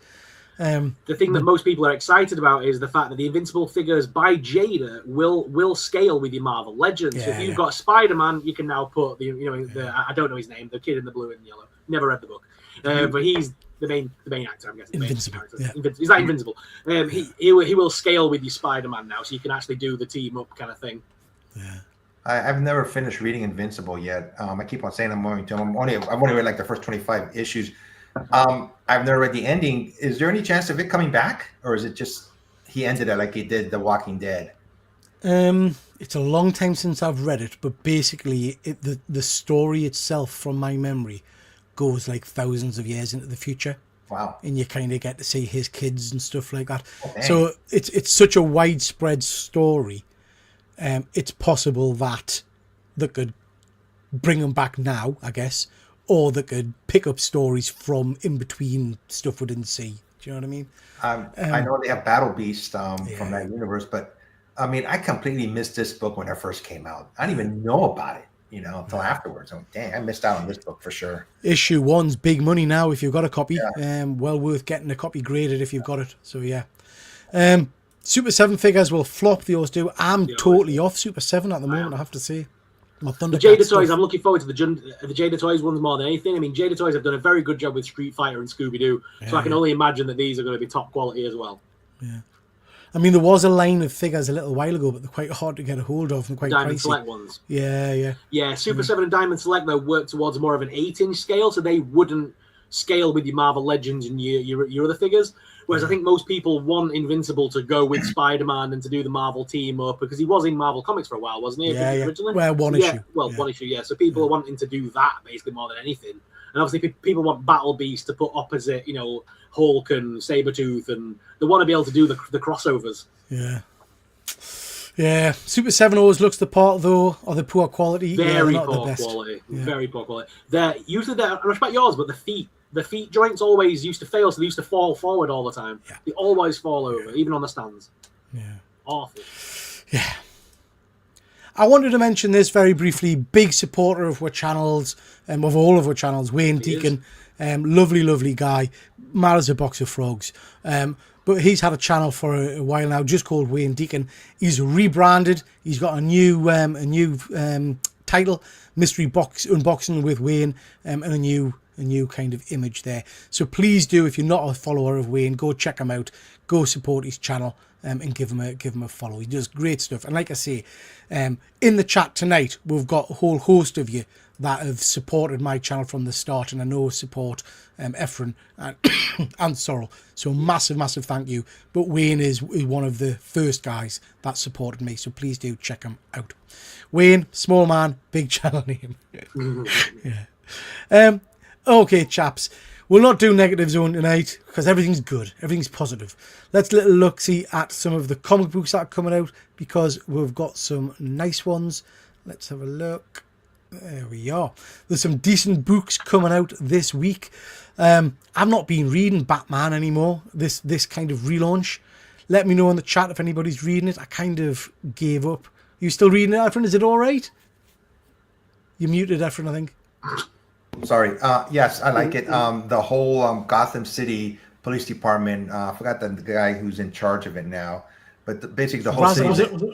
The thing that most people are excited about is the fact that the Invincible figures by Jada will scale with your Marvel Legends. So if you've got Spider-Man, you can now put I don't know his name, the kid in the blue and yellow. Never read the book, but he's the main actor. I'm guessing. Invincible. He's not Invincible. He will scale with your Spider-Man now, so you can actually do the team up kind of thing. Yeah. I've never finished reading Invincible yet. I keep on saying I'm going to. I've only read like the first 25 issues. I've never read the ending. Is there any chance of it coming back, or is it just he ended it like he did The Walking Dead? It's a long time since I've read it, but basically the story itself, from my memory, goes like thousands of years into the future. Wow. And you kind of get to see his kids and stuff like that. So it's such a widespread story. It's possible that they could bring them back now, I guess, or they could pick up stories from in between stuff we didn't see. Do you know what I mean? I know they have Battle Beast from that universe, but I mean, I completely missed this book when it first came out. I didn't even know about it, until afterwards. I'm dang, I missed out on this book for sure. Issue 1's big money now if you've got a copy. Well worth getting a copy graded if you've got it. So yeah. Super 7 figures will flop, they always do. I'm totally off Super 7 at the moment, I have to say. My the Jada Toys, I'm looking forward to the Jada Toys ones more than anything. I mean, Jada Toys have done a very good job with Street Fighter and Scooby-Doo, so I can only imagine that these are going to be top quality as well. Yeah. I mean, there was a line of figures a little while ago, but they're quite hard to get a hold of and quite Diamond pricey. Select ones. Yeah. Super 7 and Diamond Select, though, work towards more of an 8-inch scale, so they wouldn't scale with your Marvel Legends and your other figures. Whereas I think most people want Invincible to go with Spider-Man and to do the Marvel team up, because he was in Marvel Comics for a while, wasn't he? Originally? Well, one issue. One issue. So people are wanting to do that basically more than anything. And obviously people want Battle Beast to put opposite, Hulk and Sabretooth, and they want to be able to do the crossovers. Yeah. Super 7 always looks the part, though, or the poor quality. Very poor quality. Very poor quality. I respect yours, but the feet joints always used to fail, so they used to fall forward all the time. They always fall over, even on the stands. Awful. Yeah. I wanted to mention this very briefly. Big supporter of our channels, of all of our channels, Wayne Deacon. Lovely guy. Mad as a box of frogs. But he's had a channel for a while now, just called Wayne Deacon. He's rebranded. He's got a new title, Mystery Box Unboxing with Wayne, and a new kind of image there. So please do, if you're not a follower of Wayne, go check him out, go support his channel, and give him a follow. He does great stuff. And like I say, in the chat tonight, we've got a whole host of you that have supported my channel from the start, and I know support Efren and Sorrel. So massive thank you. But Wayne is one of the first guys that supported me, so please do check him out. Wayne, small man, big channel name. Okay, chaps, we'll not do Negative Zone tonight because everything's good, everything's positive. Let's little look-see at some of the comic books that are coming out, because we've got some nice ones. Let's have a look. There we are. There's some decent books coming out this week. I've not been reading Batman anymore, this kind of relaunch. Let me know in the chat if anybody's reading it. I kind of gave up. You still reading it, Efren? Is it all right? You muted, Efren, I think. Sorry. Yes, I like it. The whole Gotham City Police Department. I forgot the guy who's in charge of it now, but basically the whole city.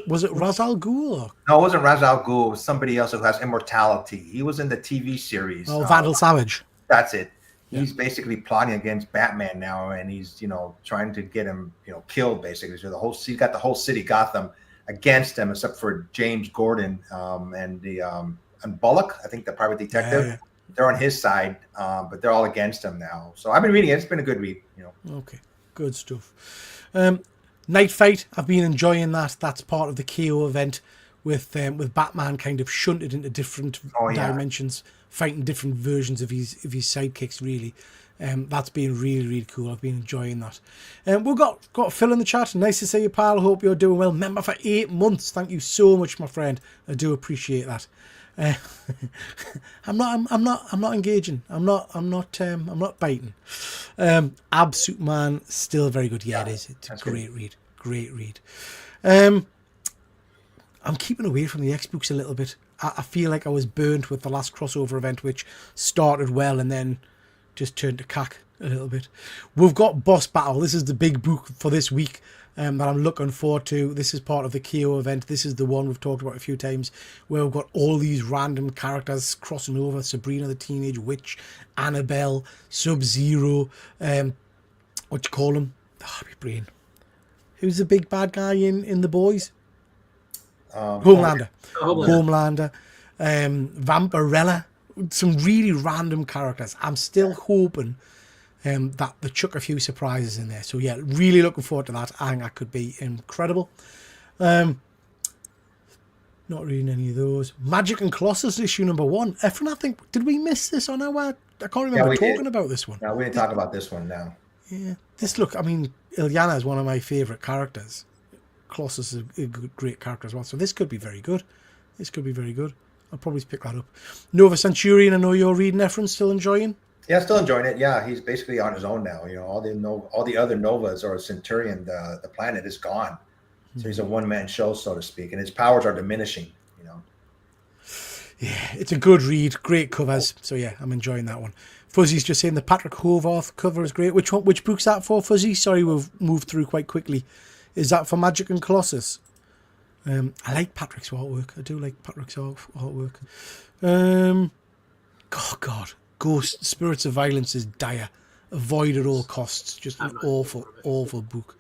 Was it Ra's al Ghul? Or? No, it wasn't Ra's al Ghul. It was somebody else who has immortality. He was in the TV series. Oh, Vandal Savage. That's it. He's basically plotting against Batman now, and he's trying to get him killed basically. So he's got the whole city Gotham against him, except for James Gordon and Bullock, I think the private detective. Yeah. They're on his side, but they're all against him now. So I've been reading it. It's been a good read. Okay, good stuff. Night Fight. I've been enjoying that. That's part of the KO event with Batman kind of shunted into different dimensions fighting different versions of his sidekicks, really. That's been really, really cool. I've been enjoying that. We've got Phil in the chat. Nice to see you, pal. Hope you're doing well. Member for 8 months. Thank you so much, my friend. I do appreciate that. I'm not engaging. I'm not biting. Ab Superman still very good. Yeah, it is. It's a great read. Great read. I'm keeping away from the X books a little bit. I feel like I was burnt with the last crossover event, which started well and then just turned to cack a little bit. We've got Boss Battle. This is the big book for this week that I'm looking forward to. This is part of the KO event. This is the one we've talked about a few times where we've got all these random characters crossing over. Sabrina the Teenage Witch, Annabelle, Sub-Zero, what you call him? Oh, my brain. Who's the big bad guy in The Boys? Homelander. Vampirella. Some really random characters. I'm still hoping that they chuck a few surprises in there. So yeah, really looking forward to that. I think that could be incredible. Not reading any of those. Magic and Colossus issue number 1. Efren, I think, did we miss this on our? I can't remember talking about this one. No, we didn't talk about this one now. Yeah, Ilyana is one of my favourite characters. Colossus is a great character as well. So this could be very good. I'll probably pick that up. Nova Centurion, I know you're reading, Efren, still enjoying? Yeah, still enjoying it. Yeah, he's basically on his own now. You know, all the other Novas or Centurion, the planet is gone. So he's a one-man show, so to speak, and his powers are diminishing, you know. Yeah, it's a good read, great covers. So yeah, I'm enjoying that one. Fuzzy's just saying the Patrick Hovarth cover is great. Which book's that for, Fuzzy? Sorry, we've moved through quite quickly. Is that for Magic and Colossus? I like Patrick's artwork. I do like Patrick's artwork. Oh God, Ghost Spirits of Violence is dire. Avoid at all costs. Just an awful book.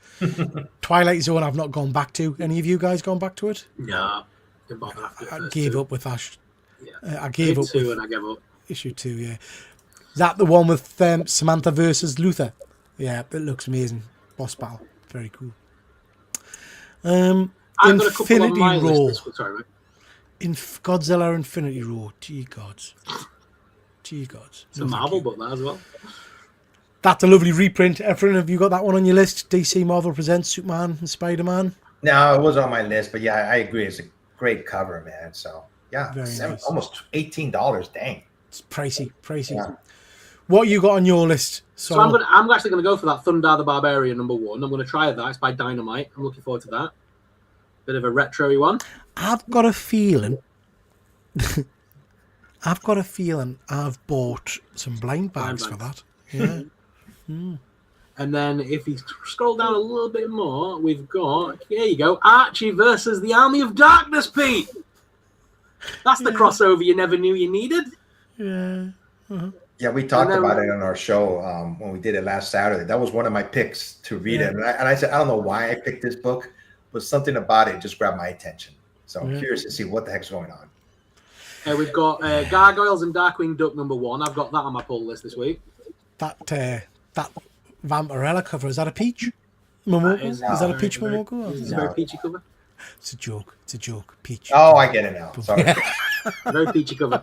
Twilight Zone I've not gone back to. Any of you guys gone back to it? No. I gave up with that. Yeah. I gave up. 2 and I gave up. Issue 2, yeah. Is that the one with Samantha versus Luther? Yeah, it looks amazing. Boss battle. Very cool. I've got a couple on my Row. list. Sorry, mate. Godzilla Infinity Row. Gee gods. It's a Marvel book, that as well. That's a lovely reprint. Efren, have you got that one on your list? DC Marvel Presents Superman and Spider-Man? No, it was on my list, but yeah, I agree. It's a great cover, man. So yeah, nice. Almost $18. Dang. It's pricey. Yeah. What you got on your list? So I'm actually going to go for that Thundar the Barbarian number 1. I'm going to try that. It's by Dynamite. I'm looking forward to that. Bit of a retro-y one. I've got a feeling I've bought some blind bags for that. Yeah. And then if you scroll down a little bit more, we've got, here you go, Archie versus the Army of Darkness, Pete. That's the crossover you never knew you needed. Yeah. Yeah, we talked about it on our show when we did it last Saturday. That was one of my picks to read it. And I said, I don't know why I picked this book, but something about it just grabbed my attention. So I'm curious to see what the heck's going on. We've got Gargoyles and Darkwing Duck number 1. I've got that on my pull list this week. That Vampirella cover, is that a peach? Momoko? Is that a peach Momoko? It's a very peachy cover. It's a joke. Peach. Oh, I get it now. Sorry. Very peachy cover.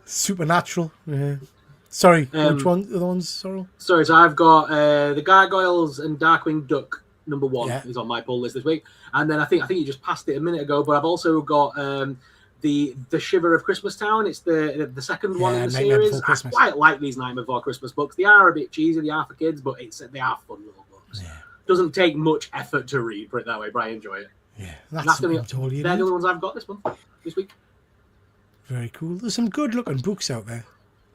Supernatural. Yeah. Sorry, which one? The ones, Sorrel? Sorry, so I've got the Gargoyles and Darkwing Duck number 1 is on my pull list this week, and then I think you just passed it a minute ago, but I've also got the Shiver of Christmas Town. It's the second one in the series. I quite like these Nightmare Before Christmas books. They are a bit cheesy, they are for kids, but they are fun little books. Yeah. Doesn't take much effort to read, put it that way, but I enjoy it. Yeah, they're the only ones I've got this week. Very cool. There's some good looking books out there.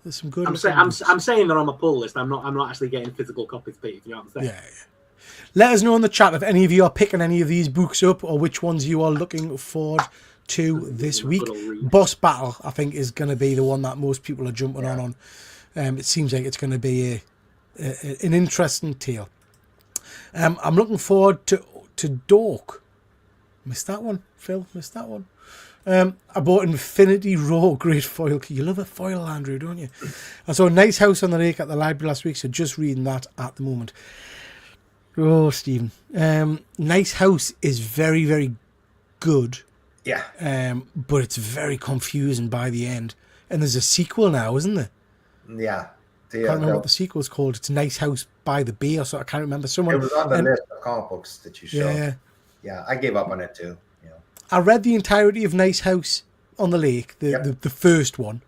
There's some good. I'm saying they're on my pull list. I'm not actually getting physical copies, Pete. You know what I'm saying? Yeah. Let us know in the chat if any of you are picking any of these books up or which ones you are looking forward to this week. Boss Battle, I think, is going to be the one that most people are jumping on. It seems like it's going to be an interesting tale. I'm looking forward to Dork. Missed that one, Phil. Missed that one. I bought Infinity Raw great foil. You love a foil, Andrew, don't you? I saw Nice House on the Lake at the library last week, so just reading that at the moment. Oh, Stephen. Nice House is very, very good. Yeah. But it's very confusing by the end. And there's a sequel now, isn't there? Yeah. I can't remember what the sequel's called. It's Nice House by the Bay or so. I can't remember. Someone. It was on the list of comic books that you showed. Yeah. Yeah, I gave up on it too. You know. I read the entirety of Nice House on the Lake, the first one,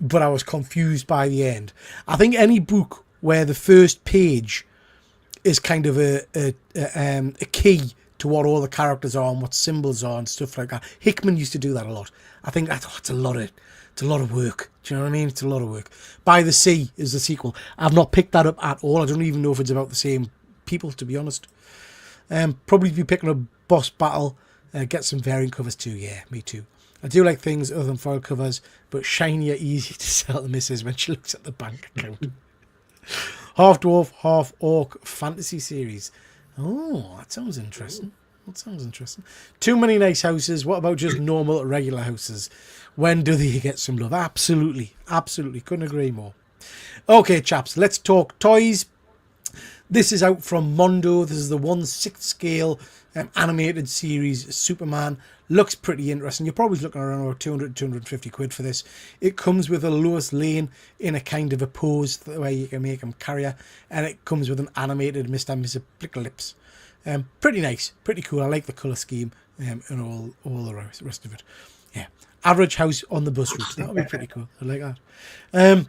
but I was confused by the end. I think any book where the first page is kind of a key to what all the characters are and what symbols are and stuff like that. Hickman used to do that a lot. I think it's a lot of work. Do you know what I mean? It's a lot of work. By the Sea is the sequel. I've not picked that up at all. I don't even know if it's about the same people, to be honest. Probably be picking up Boss Battle. Get some variant covers too. Yeah, me too. I do like things other than foil covers, but shiny are easy to sell to Mrs. when she looks at the bank account. Half Dwarf, Half Orc fantasy series. Oh, that sounds interesting. Too many nice houses. What about just normal, regular houses? When do they get some love? Absolutely. Couldn't agree more. Okay, chaps, let's talk toys. This is out from Mondo. This is the 1/6 scale animated series Superman. Looks pretty interesting. You're probably looking around about 200, 250 quid for this. It comes with a Lois Lane in a kind of a pose where you can make him carrier, and it comes with an animated Mr. and Mrs. Plicklips. Pretty nice, pretty cool. I like the colour scheme and all the rest of it. Yeah, average house on the bus route. That would be pretty cool. I like that.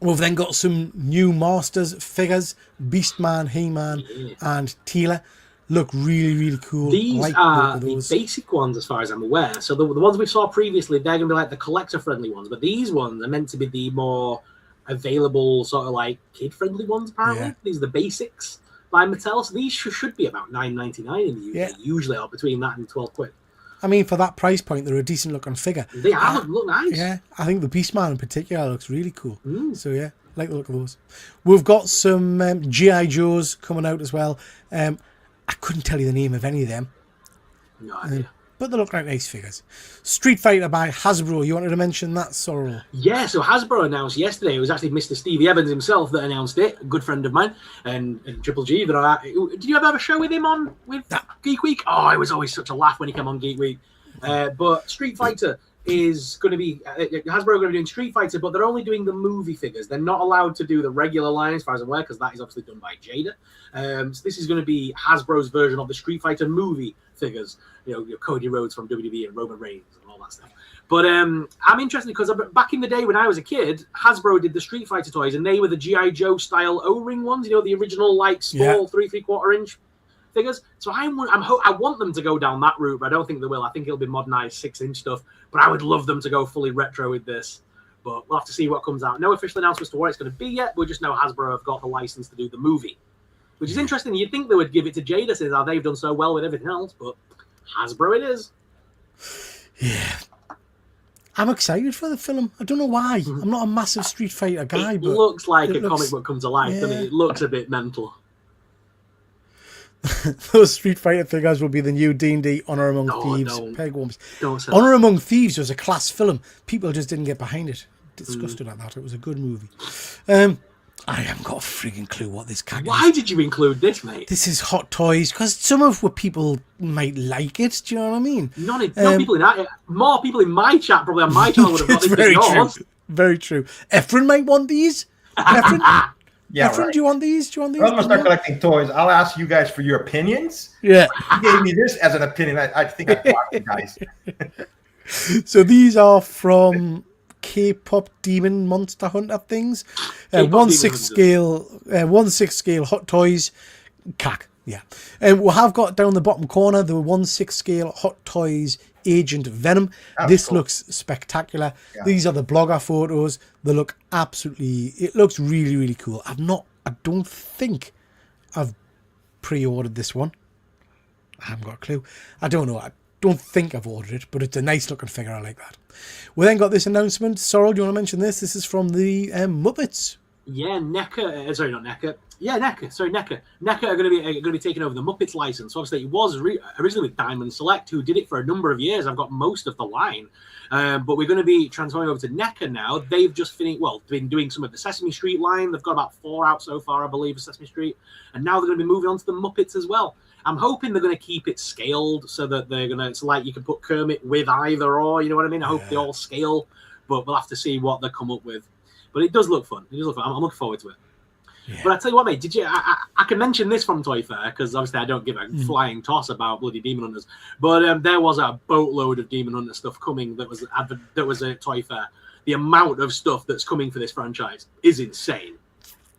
We've then got some new Masters figures: Beastman, He-Man, and Teela. Look really, really cool. These are the basic ones, as far as I'm aware. So the ones we saw previously, they're going to be like the collector-friendly ones, but these ones are meant to be the more available, sort of like kid-friendly ones. Apparently, these are the basics by Mattel. So these should be about $9.99 in the UK. Yeah. Usually, are between that and 12 quid. I mean, for that price point, they're a decent looking figure. They look nice. Yeah, I think the Beastman in particular looks really cool. So yeah, like the look of those. We've got some G.I. Joes coming out as well. I couldn't tell you the name of any of them. No idea. But they look like nice figures. Street Fighter by Hasbro. You wanted to mention that, Sorrel? Yeah, so Hasbro announced yesterday. It was actually Mr. Stevie Evans himself that announced it. A good friend of mine. And TripleG. Did you ever have a show with him with Geek Week? Oh, it was always such a laugh when he came on Geek Week. But Street Fighter is going to be... Hasbro are going to be doing Street Fighter, but they're only doing the movie figures. They're not allowed to do the regular line, as far as I'm aware, because that is obviously done by Jada. So this is going to be Hasbro's version of the Street Fighter movie figures. You know, your Cody Rhodes from WWE and Roman Reigns and all that stuff. But I'm interested because back in the day when I was a kid, Hasbro did the Street Fighter toys, and they were the G.I. Joe style O-ring ones. You know, the original like small 3/4 inch figures. So I want them to go down that route, but I don't think they will. I think it'll be modernized 6-inch stuff. But I would love them to go fully retro with this. But we'll have to see what comes out. No official announcement as to what it's going to be yet. We just know Hasbro have got the license to do the movie, which is interesting. You'd think they would give it to Jada since they've done so well with everything else, but Hasbro it is. Yeah. I'm excited for the film. I don't know why. I'm not a massive Street Fighter guy, but... It looks like a comic book come to life, doesn't it? It looks a bit mental. Those Street Fighter figures will be the new D&D Honor Among Thieves pegworms. Honor Among Thieves was a class film. People just didn't get behind it. Disgusted at that. It was a good movie. I haven't got a frigging clue what this gag is. Why did you include this, mate? This is Hot Toys, because some of what people might like it. Do you know what I mean? More people in my chat, probably on my channel, would have got this than yours. Very true. Efren might want these. Efren? Yeah, Efren, right. Do you want these? I'm gonna start collecting toys. I'll ask you guys for your opinions. Yeah. You gave me this as an opinion. I think I blocked you guys. So these are from K-pop Demon Monster Hunter things. 1/6 scale Hot Toys. Cack. Yeah. We have got down the bottom corner the 1/6 scale Hot Toys Agent Venom. This cool. Looks spectacular. Yeah. These are the blogger photos. They look it looks really, really cool. I don't think I've pre-ordered this one. I haven't got a clue. I don't know. I don't think I've ordered it, but it's a nice looking figure. I like that. We then got this announcement. Sorrel, do you want to mention this? This is from the Muppets. Yeah, NECA. Sorry, not NECA. Yeah, NECA. Sorry, NECA. NECA are going to be taking over the Muppets license. Obviously, it was originally with Diamond Select, who did it for a number of years. I've got most of the line, but we're going to be transferring over to NECA now. They've just been doing some of the Sesame Street line. They've got about 4 out so far, I believe, of Sesame Street, and now they're going to be moving on to the Muppets as well. I'm hoping they're going to keep it scaled so that they're going to. It's like you can put Kermit with either or. You know what I mean? I hope they all scale, but we'll have to see what they come up with. But it does look fun. It does look fun. I'm looking forward to it. Yeah. But I tell you what, mate, did you? I can mention this from Toy Fair because obviously I don't give a flying toss about bloody Demon Hunters. But there was a boatload of Demon Hunter stuff coming that was at Toy Fair. The amount of stuff that's coming for this franchise is insane.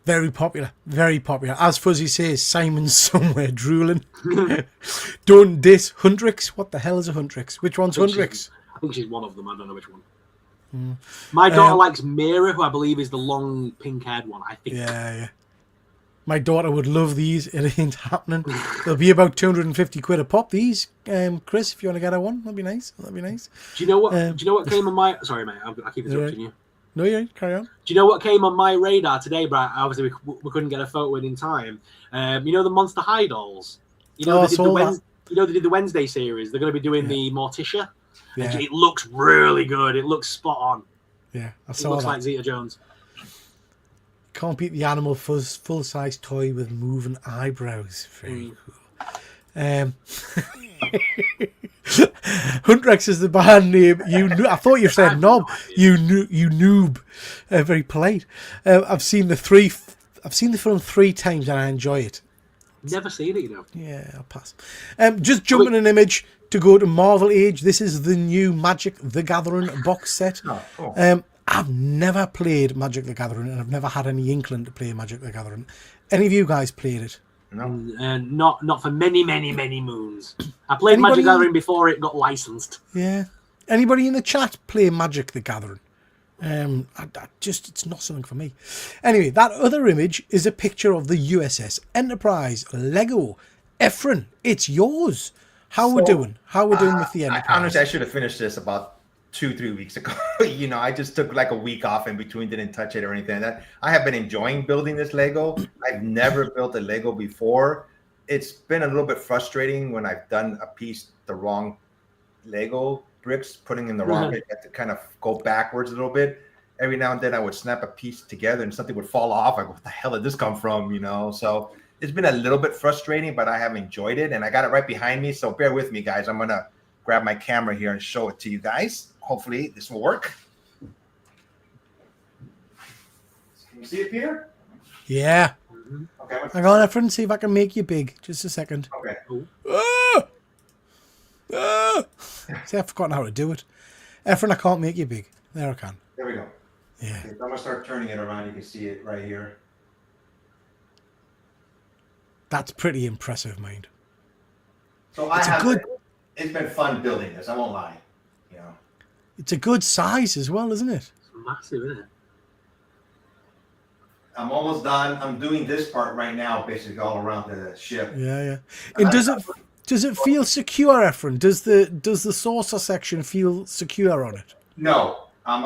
Very popular, very popular. As Fuzzy says, Simon's somewhere drooling. Don't diss Huntrix. What the hell is a Huntrix? Which one's Huntrix? I think she's one of them. I don't know which one. My daughter likes Mira, who I believe is the long pink-haired one, I think. Yeah. My daughter would love these. It ain't happening. They'll be about 250 quid a pop, these. Chris, if you want to get her one, that'd be nice. That'd be nice. Do you know what came on my... Sorry, mate, I keep interrupting you. No, yeah, carry on. Do you know what came on my radar today, Brad? Obviously, we couldn't get a photo in time. You know the Monster High dolls? You know, they did the Wednesday series. They're going to be doing the Morticia. Yeah. And it looks really good. It looks spot on. Yeah, I saw it looks that. like Zeta Jones. Can't beat the Animal Fuzz full-size toy with moving eyebrows. Very cool. Huntrix is the band name. I thought you said knob. You noob. Very polite. I've seen the film 3 times and I enjoy it. Never seen it, you know. Yeah, I'll pass. Just jumping an image to go to Marvel Age. This is the new Magic the Gathering box set. Oh, cool. I've never played Magic the Gathering, and I've never had any inkling to play Magic the Gathering. Any of you guys played it? No. Not for many, many, many moons. I played Magic the Gathering before it got licensed. Yeah. Anybody in the chat play Magic the Gathering? It's not something for me. Anyway, that other image is a picture of the USS Enterprise Lego. Efren, it's yours. How we're doing with the Enterprise? Honestly, I should have finished this about 2-3 weeks ago. I just took like a week off in between, didn't touch it or anything. I have been enjoying building this Lego. I've never built a Lego before. It's been a little bit frustrating when I've done a piece the wrong Lego bricks, putting in the wrong bit, to kind of go backwards a little bit. Every now and then I would snap a piece together and something would fall off. I go, what the hell did this come from? So it's been a little bit frustrating, but I have enjoyed it, and I got it right behind me. So bear with me, guys. I'm gonna grab my camera here and show it to you guys. Hopefully this will work. Can you see it, Peter? Yeah. Okay. Hang on, Efren, see if I can make you big. Just a second. Okay. See, I've forgotten how to do it. Efren, I can't make you big. There I can. There we go. Yeah. Okay, so I'm going to start turning it around. You can see it right here. That's pretty impressive, mind. So it's been fun building this. I won't lie. It's a good size as well, isn't it? It's massive, isn't it? I'm almost done. I'm doing this part right now, basically all around the ship. Yeah. And does it feel secure, Efren? Does the saucer section feel secure on it? No. When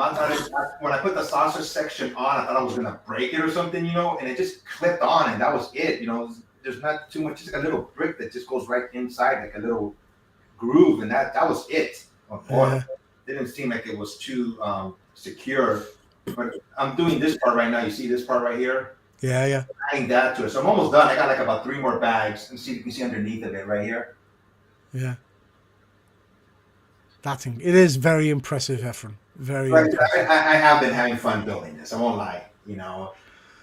I put the saucer section on, I thought I was gonna break it or something, and it just clipped on, and that was it. There's not too much. Just like a little brick that just goes right inside, like a little groove, and that was it. Didn't seem like it was too secure, but I'm doing this part right now. You see this part right here? Yeah. Adding that to it. So I'm almost done. I got like about 3 more bags, and you can see underneath of it right here. Yeah. That thing. It is very impressive, Efren. Very impressive. I have been having fun building this. I won't lie.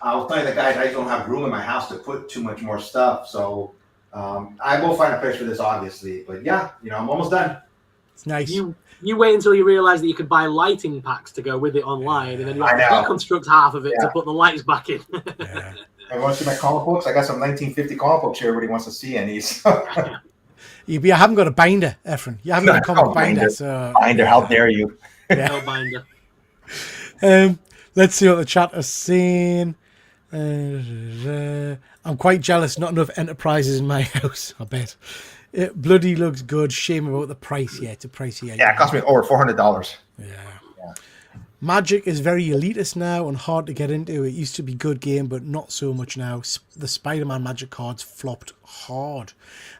I was telling the guys I just don't have room in my house to put too much more stuff. So I will find a place for this, obviously. But yeah, I'm almost done. It's nice. You wait until you realize that you could buy lighting packs to go with it online, and then you have to deconstruct half of it to put the lights back in. Yeah. I want to see my comic books. I got some 1950 comic books here. Everybody wants to see any. So. You haven't got a binder, Efren. You haven't got a comic binder. So binder, how dare you? No binder. Let's see what the chat is saying. I'm quite jealous. Not enough Enterprises in my house, I bet. It bloody looks good. Shame about the price. Yeah, it's a pricey. Yeah, it cost me over $400. Yeah. Magic is very elitist now and hard to get into. It used to be good game, but not so much now. The Spider-Man Magic cards flopped hard.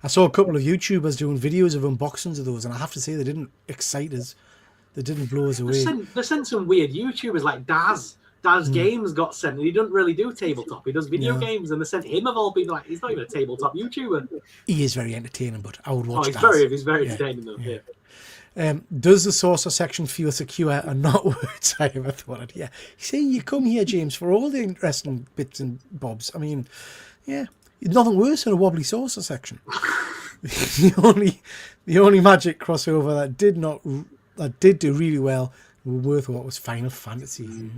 I saw a couple of YouTubers doing videos of unboxings of those, and I have to say they didn't excite us. They didn't blow us away. They sent some weird YouTubers like Daz Dad's games got sent, and he doesn't really do tabletop. He does video games, and they sent him of all people. Like, he's not even a tabletop YouTuber. He is very entertaining, but I would watch. He's very entertaining though. Yeah. Does the saucer section feel secure and not words I ever thought of? Yeah. See, you come here, James, for all the interesting bits and bobs. I mean, yeah, nothing worse than a wobbly saucer section. the only Magic crossover that did do really well, worth what was Final Fantasy.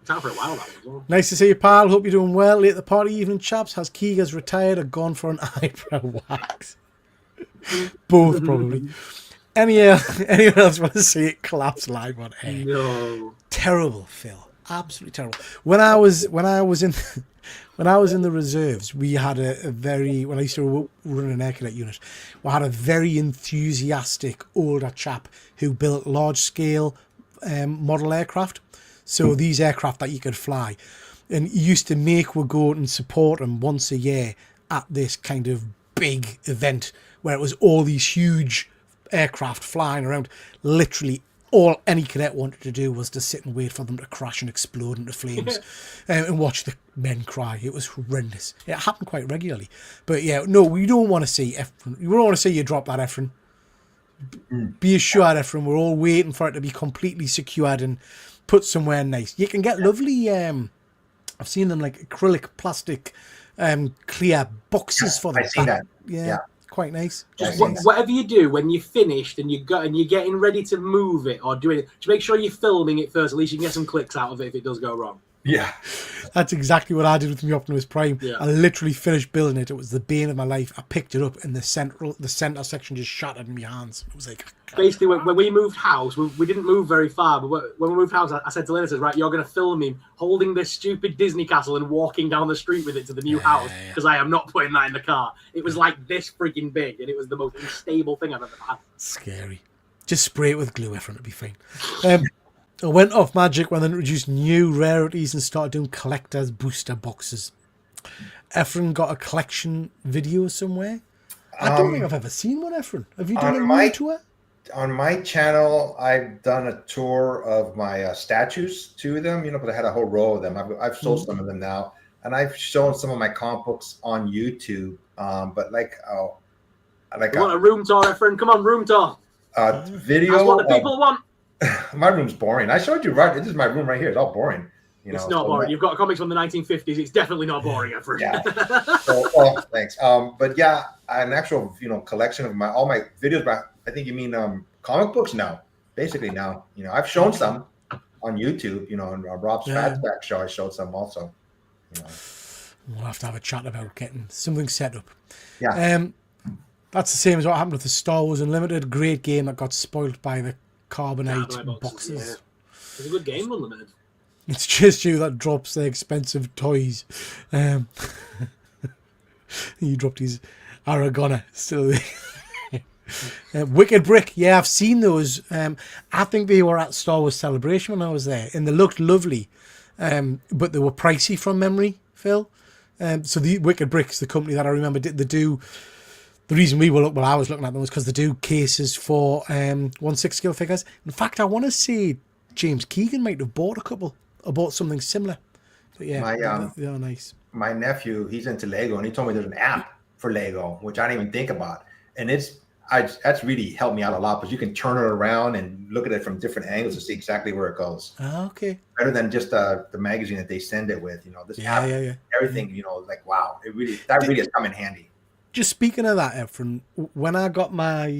It's out for a while, that one as well. Nice to see you, pal. Hope you're doing well. Late at the party evening, chaps. Has Keega's retired or gone for an eyebrow wax? Both, probably. Anyone else want to see it collapse live on air? No. Terrible, Phil. Absolutely terrible. When I was in the reserves, we had when I used to run an air cadet unit, we had a very enthusiastic older chap who built large scale model aircraft. So these aircraft that you could fly, and he used to make we go and support him once a year at this kind of big event where it was all these huge aircraft flying around. Literally all any cadet wanted to do was to sit and wait for them to crash and explode into flames and watch the men cry. It was horrendous. It happened quite regularly. But yeah, no, we don't want to see Efren. We don't want to see you drop that, Efren. Be assured, Efren, we're all waiting for it to be completely secured and put somewhere nice. You can get lovely, I've seen them like acrylic plastic clear boxes for them. I've seen that. Yeah. Quite nice. Just whatever you do when you're finished and you're getting ready to move it or doing it, just make sure you're filming it first. At least you can get some clicks out of it if it does go wrong. Yeah, that's exactly what I did with my Optimus Prime. Yeah. I literally finished building it. It was the bane of my life. I picked it up and the center section just shattered in my hands. It was like basically when we moved house, we didn't move very far, but when we moved house, I said to Lynn, I said, right, you're going to film me holding this stupid Disney castle and walking down the street with it to the new house because I am not putting that in the car. It was like this freaking big, and it was the most unstable thing I've ever had. Scary. Just spray it with glue, Efren, it'll be fine. I went off Magic when they introduced new rarities and started doing collector's booster boxes. Efren got a collection video somewhere. I don't think I've ever seen one, Efren. Have you done a new tour? On my channel, I've done a tour of my statues, 2 of them, but I had a whole row of them. I've sold some of them now, and I've shown some of my comic books on YouTube. But you want a room tour, Efren? Come on, room tour. Video. That's what the people want. My room's boring. I showed you right. This is my room right here. It's all boring. It's not boring. You've got comics from the 1950s. It's definitely not boring, Efren. Yeah. Thanks. But yeah, an actual collection of all my videos. But I think you mean comic books now. Basically now, I've shown some on YouTube. On Rob's Fat Stack show, I showed some also. We'll have to have a chat about getting something set up. Yeah. That's the same as what happened with the Star Wars Unlimited. Great game that got spoiled by the Carbonite boxes. Yeah. It's a good game, Unlimited. It's just you that drops the expensive toys. You dropped his Aragona still. Wicked Brick, yeah, I've seen those. I think they were at Star Wars Celebration when I was there, and they looked lovely, but they were pricey from memory, Phil. So the Wicked Brick's the company that I remember did. The reason I was looking at them was because they do cases for 1/6 scale figures. In fact, I want to say James Keegan might have bought a couple or bought something similar. But yeah, they are nice. My nephew, he's into Lego, and he told me there's an app for Lego, which I didn't even think about. And that's really helped me out a lot, because you can turn it around and look at it from different angles to see exactly where it goes. Okay. Better than just the magazine that they send it with. This app, everything. Like wow, that really has come in handy. Just speaking of that, Efren, when I got my,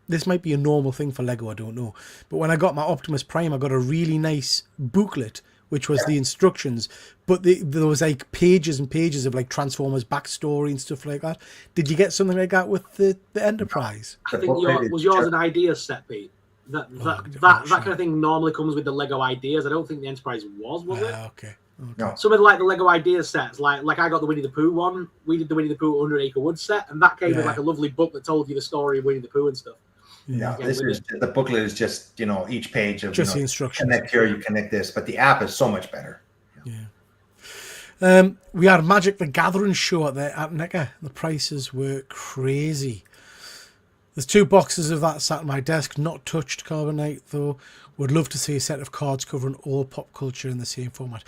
this might be a normal thing for Lego, I don't know, but when I got my Optimus Prime, I got a really nice booklet, which was the instructions, but there was like pages and pages of like Transformers backstory and stuff like that. Did you get something like that with the Enterprise? I think was yours an idea set, Pete? That kind of thing normally comes with the Lego ideas. I don't think the Enterprise was it? Okay. No. Some of like the Lego idea sets, like I got the Winnie the Pooh one. We did the Winnie the Pooh 100 Acre Wood set, and that came with like a lovely book that told you the story of Winnie the Pooh and stuff. Yeah, the booklet is just each page of just the instructions. Connect here, you connect this, but the app is so much better. Yeah. We had Magic the Gathering show at NECA. The prices were crazy. There's 2 boxes of that sat on my desk, not touched Carbonite though. Would love to see a set of cards covering all pop culture in the same format.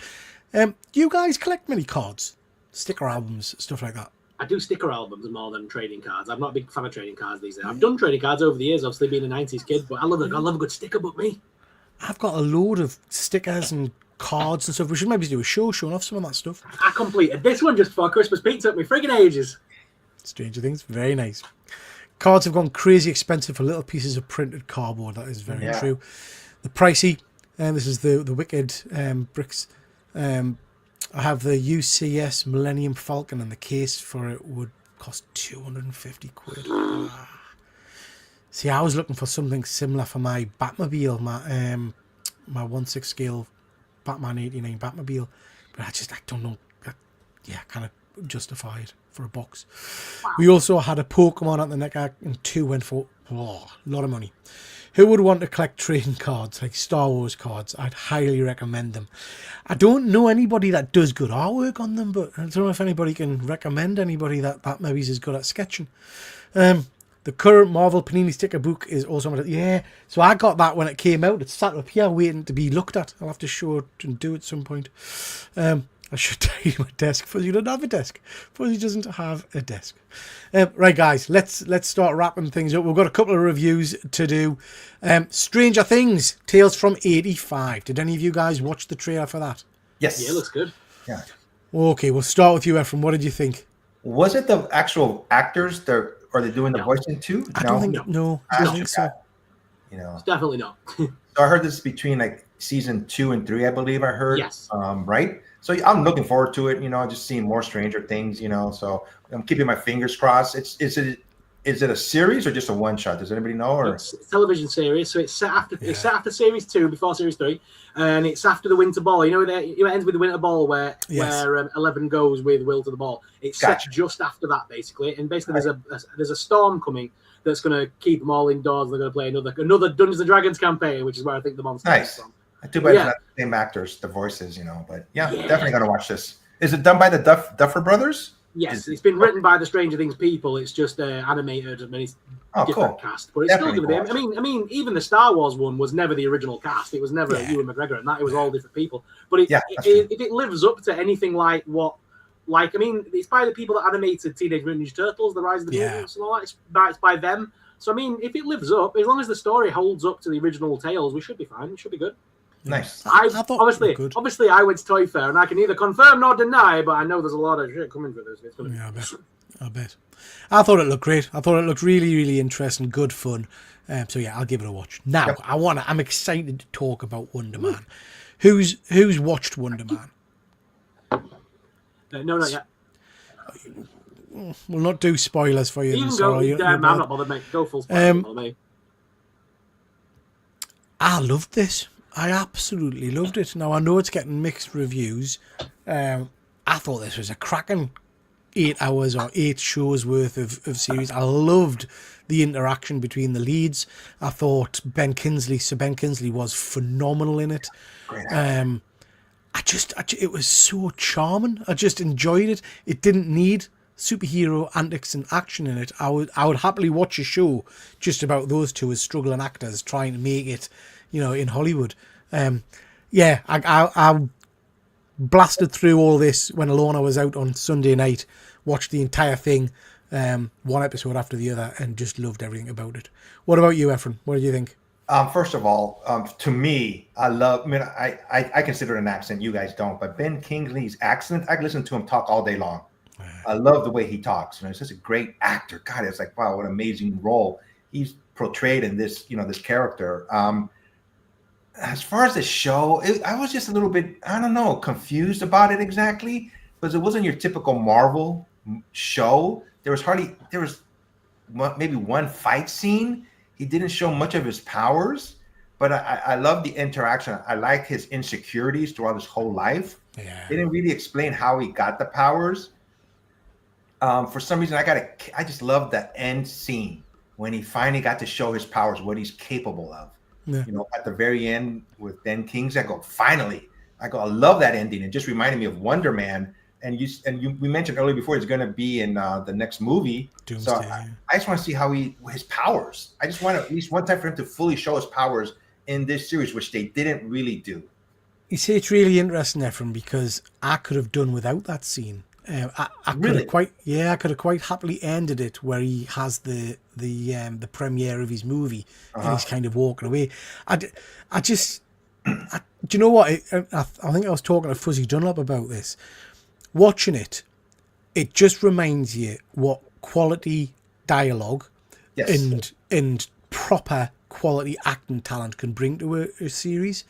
Do you guys collect many cards? Sticker albums, stuff like that? I do sticker albums more than trading cards. I'm not a big fan of trading cards these days. I've done trading cards over the years, obviously being a 90s kid, but I love a good sticker book, me. I've got a load of stickers and cards and stuff. We should maybe do a show showing off some of that stuff. I completed this one just before Christmas. Pete took me friggin' ages. Stranger Things, very nice. Cards have gone crazy expensive for little pieces of printed cardboard. That is very true. The pricey, and this is the Wicked bricks. I have the UCS Millennium Falcon, and the case for it would cost 250 quid. See, I was looking for something similar for my Batmobile, my 1/6 scale Batman 89 Batmobile, but I don't know. Kind of justify it for a box. Wow. We also had a Pokemon at the neck, and 2 went for a lot of money. Who would want to collect trading cards, like Star Wars cards? I'd highly recommend them. I don't know anybody that does good artwork on them, but I don't know if anybody can recommend anybody that maybe is good at sketching. The current Marvel Panini sticker book is also... so I got that when it came out. It's sat up here waiting to be looked at. I'll have to show it and do it at some point. I should tidy my desk. Fuzzy doesn't have a desk. Fuzzy doesn't have a desk. Right, guys, let's start wrapping things up. We've got a couple of reviews to do. Stranger Things, Tales from 85. Did any of you guys watch the trailer for that? Yes. Yeah, it looks good. Yeah. Okay, we'll start with you, Ephraim. What did you think? Was it the actual actors? Are they doing the voicing too? I don't think so. It's definitely not. So I heard this between like season 2 and 3, I believe I heard. Yes. Right. So I'm looking forward to it. Just seeing more Stranger Things. So I'm keeping my fingers crossed. Is it a series or just a one shot? Does anybody know? Or it's a television series, so it's set after series 2, before series 3, and it's after the Winter Ball. It ends with the Winter Ball where 11 goes with Will to the ball. It's set just after that, basically, and basically there's a storm coming that's going to keep them all indoors. They're going to play another Dungeons and Dragons campaign, which is where I think the monster is from. Too bad it's not the same actors, the voices, but definitely gonna watch this. Is it done by the Duffer Brothers? Yes, it's been written by the Stranger Things people. It's just animated and it's different cast, but it's still going to be. I mean, even the Star Wars one was never the original cast. It was never Ewan McGregor, and that it was all different people. But if it lives up to anything like it's by the people that animated Teenage Mutant Ninja Turtles, The Rise of the Mutants, and all that. It's by them. So I mean, if it lives up, as long as the story holds up to the original tales, we should be fine. It should be good. Nice. I thought obviously, I went to Toy Fair, and I can neither confirm nor deny, but I know there's a lot of shit coming for this. It's gonna I bet. I thought it looked great. I thought it looked really, really interesting, good fun. So yeah, I'll give it a watch. Now, I'm excited to talk about Wonder Man. Who's watched Wonder Man? No, not yet. We'll not do spoilers for you. You can go. I'm not bothered, mate. Go full spoilers for me. I loved this. I absolutely loved it. Now, I know it's getting mixed reviews. I thought this was a cracking 8 hours or 8 shows worth of series. I loved the interaction between the leads. I thought Sir Ben Kingsley was phenomenal in it. It was so charming. I just enjoyed it. It didn't need superhero antics and action in it. I would happily watch a show just about those two as struggling actors trying to make it, in Hollywood. I blasted through all this when Alona was out on Sunday night, watched the entire thing, one episode after the other, and just loved everything about it. What about you, Ephraim? What do you think? First of all, to me, I consider it an accent. You guys don't, but Ben Kingsley's accent, I can listen to him talk all day long. I love the way he talks. He's such a great actor. God, it's like, wow, what an amazing role he's portrayed in this, this character. As far as the show, I was just a little bit, I don't know, confused about it exactly, because it wasn't your typical Marvel show. There was maybe one fight scene. He didn't show much of his powers, but I love the interaction. I like his insecurities throughout his whole life. Yeah. They didn't really explain how he got the powers. For some reason, I just love the end scene when he finally got to show his powers, what he's capable of. Yeah. At the very end with Ben Kingsley, I go, finally. I love that ending. It just reminded me of Wonder Man and we mentioned earlier before he's going to be in the next movie. Doomsday. So I just want to see how his powers. I just want at least one time for him to fully show his powers in this series, which they didn't really do. You see, it's really interesting, Ephraim, because I could have done without that scene. I could have quite happily ended it where he has the premiere of his movie and he's kind of walking away. Do you know what? I think I was talking to Fuzzy Dunlop about this. Watching it just reminds you what quality dialogue and proper quality acting talent can bring to a series,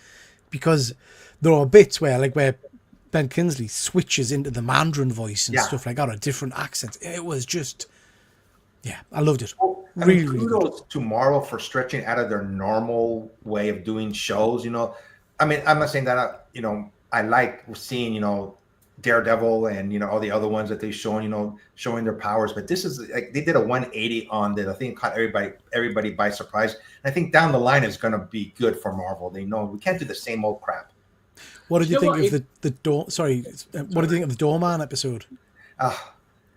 because there are bits where Ben Kingsley switches into the Mandarin voice and stuff like that, or different accents. It was just, I loved it. Really kudos to Marvel for stretching out of their normal way of doing shows. I mean, I'm not saying that I like seeing Daredevil and all the other ones that they showing their powers, but this is like they did a 180 on that. I think caught everybody by surprise. And I think down the line is going to be good for Marvel. They know we can't do the same old crap. What did you think of the door? Sorry, what did you think of the Doorman episode?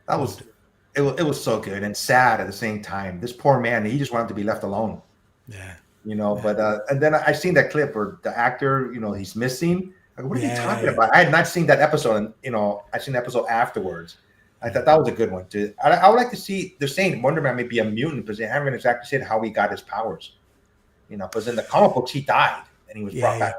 It was so good and sad at the same time. This poor man, he just wanted to be left alone. Yeah. But and then I seen that clip where the actor, he's missing. Like, what are you talking about? I had not seen that episode, and I seen the episode afterwards. I thought that was a good one too. I would like to see. They're saying Wonder Man may be a mutant, but they haven't exactly said how he got his powers. Because in the comic books he died and he was brought back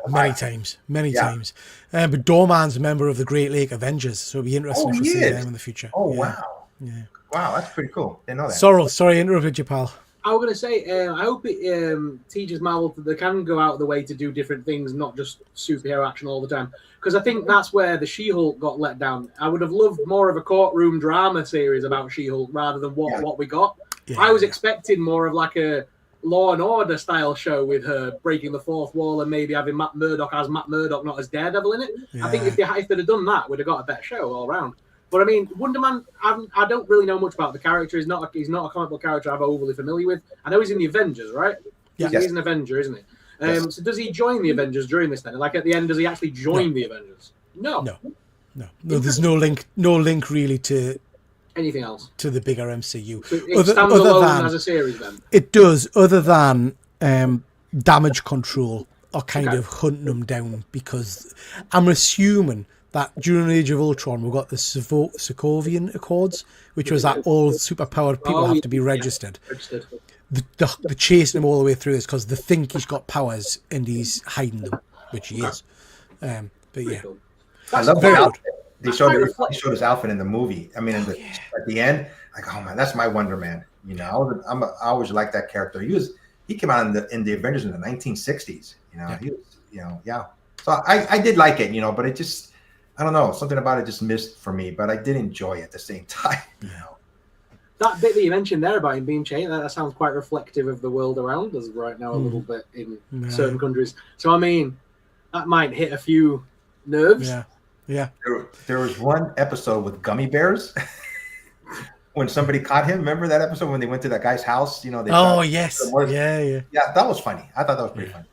many times. But Doorman's a member of the Great Lake Avengers, so it'll be interesting to see them in the future. Oh wow! Yeah. Wow, that's pretty cool. Didn't know that. Sorry, I interrupted you, pal. I was going to say, I hope it teaches Marvel that they can go out of the way to do different things, not just superhero action all the time. Because I think that's where the She-Hulk got let down. I would have loved more of a courtroom drama series about She-Hulk rather than what we got. Yeah. I was expecting more of like a Law and Order style show with her breaking the fourth wall and maybe having Matt Murdock as Matt Murdock, not as Daredevil in it. Yeah. I think if they'd have done that, we'd have got a better show all around. But I mean, Wonder Man, I don't really know much about the character. He's not a comic book character I'm overly familiar with. I know he's in the Avengers, right? Yeah. He's an Avenger, isn't he? So does he join the Avengers during this then? Like at the end, does he actually join the Avengers? No. There's no link really to anything else, to the bigger MCU. So it stands alone as a series then? It does, other than Damage Control are kind of hunting them down, because I'm assuming that during Age of Ultron we got the Sokovian Accords, which was that all superpowered people have to be registered. They're chasing him all the way through this because they think he's got powers and he's hiding them, which he is. But yeah, cool. I love the outfit. They showed his outfit in the movie. I mean, at the end, like, oh man, that's my Wonder Man. I always liked that character. He came out in the Avengers in the 1960s. He was, So I did like it, but it just, I don't know, something about it just missed for me. But I did enjoy it at the same time. That bit that you mentioned there about him being changed, that sounds quite reflective of the world around us right now a little bit in certain countries. So I mean, that might hit a few nerves. Yeah. There was one episode with gummy bears when somebody caught him. Remember that episode when they went to that guy's house? Yes. Yeah. Yeah, that was funny. I thought that was pretty funny.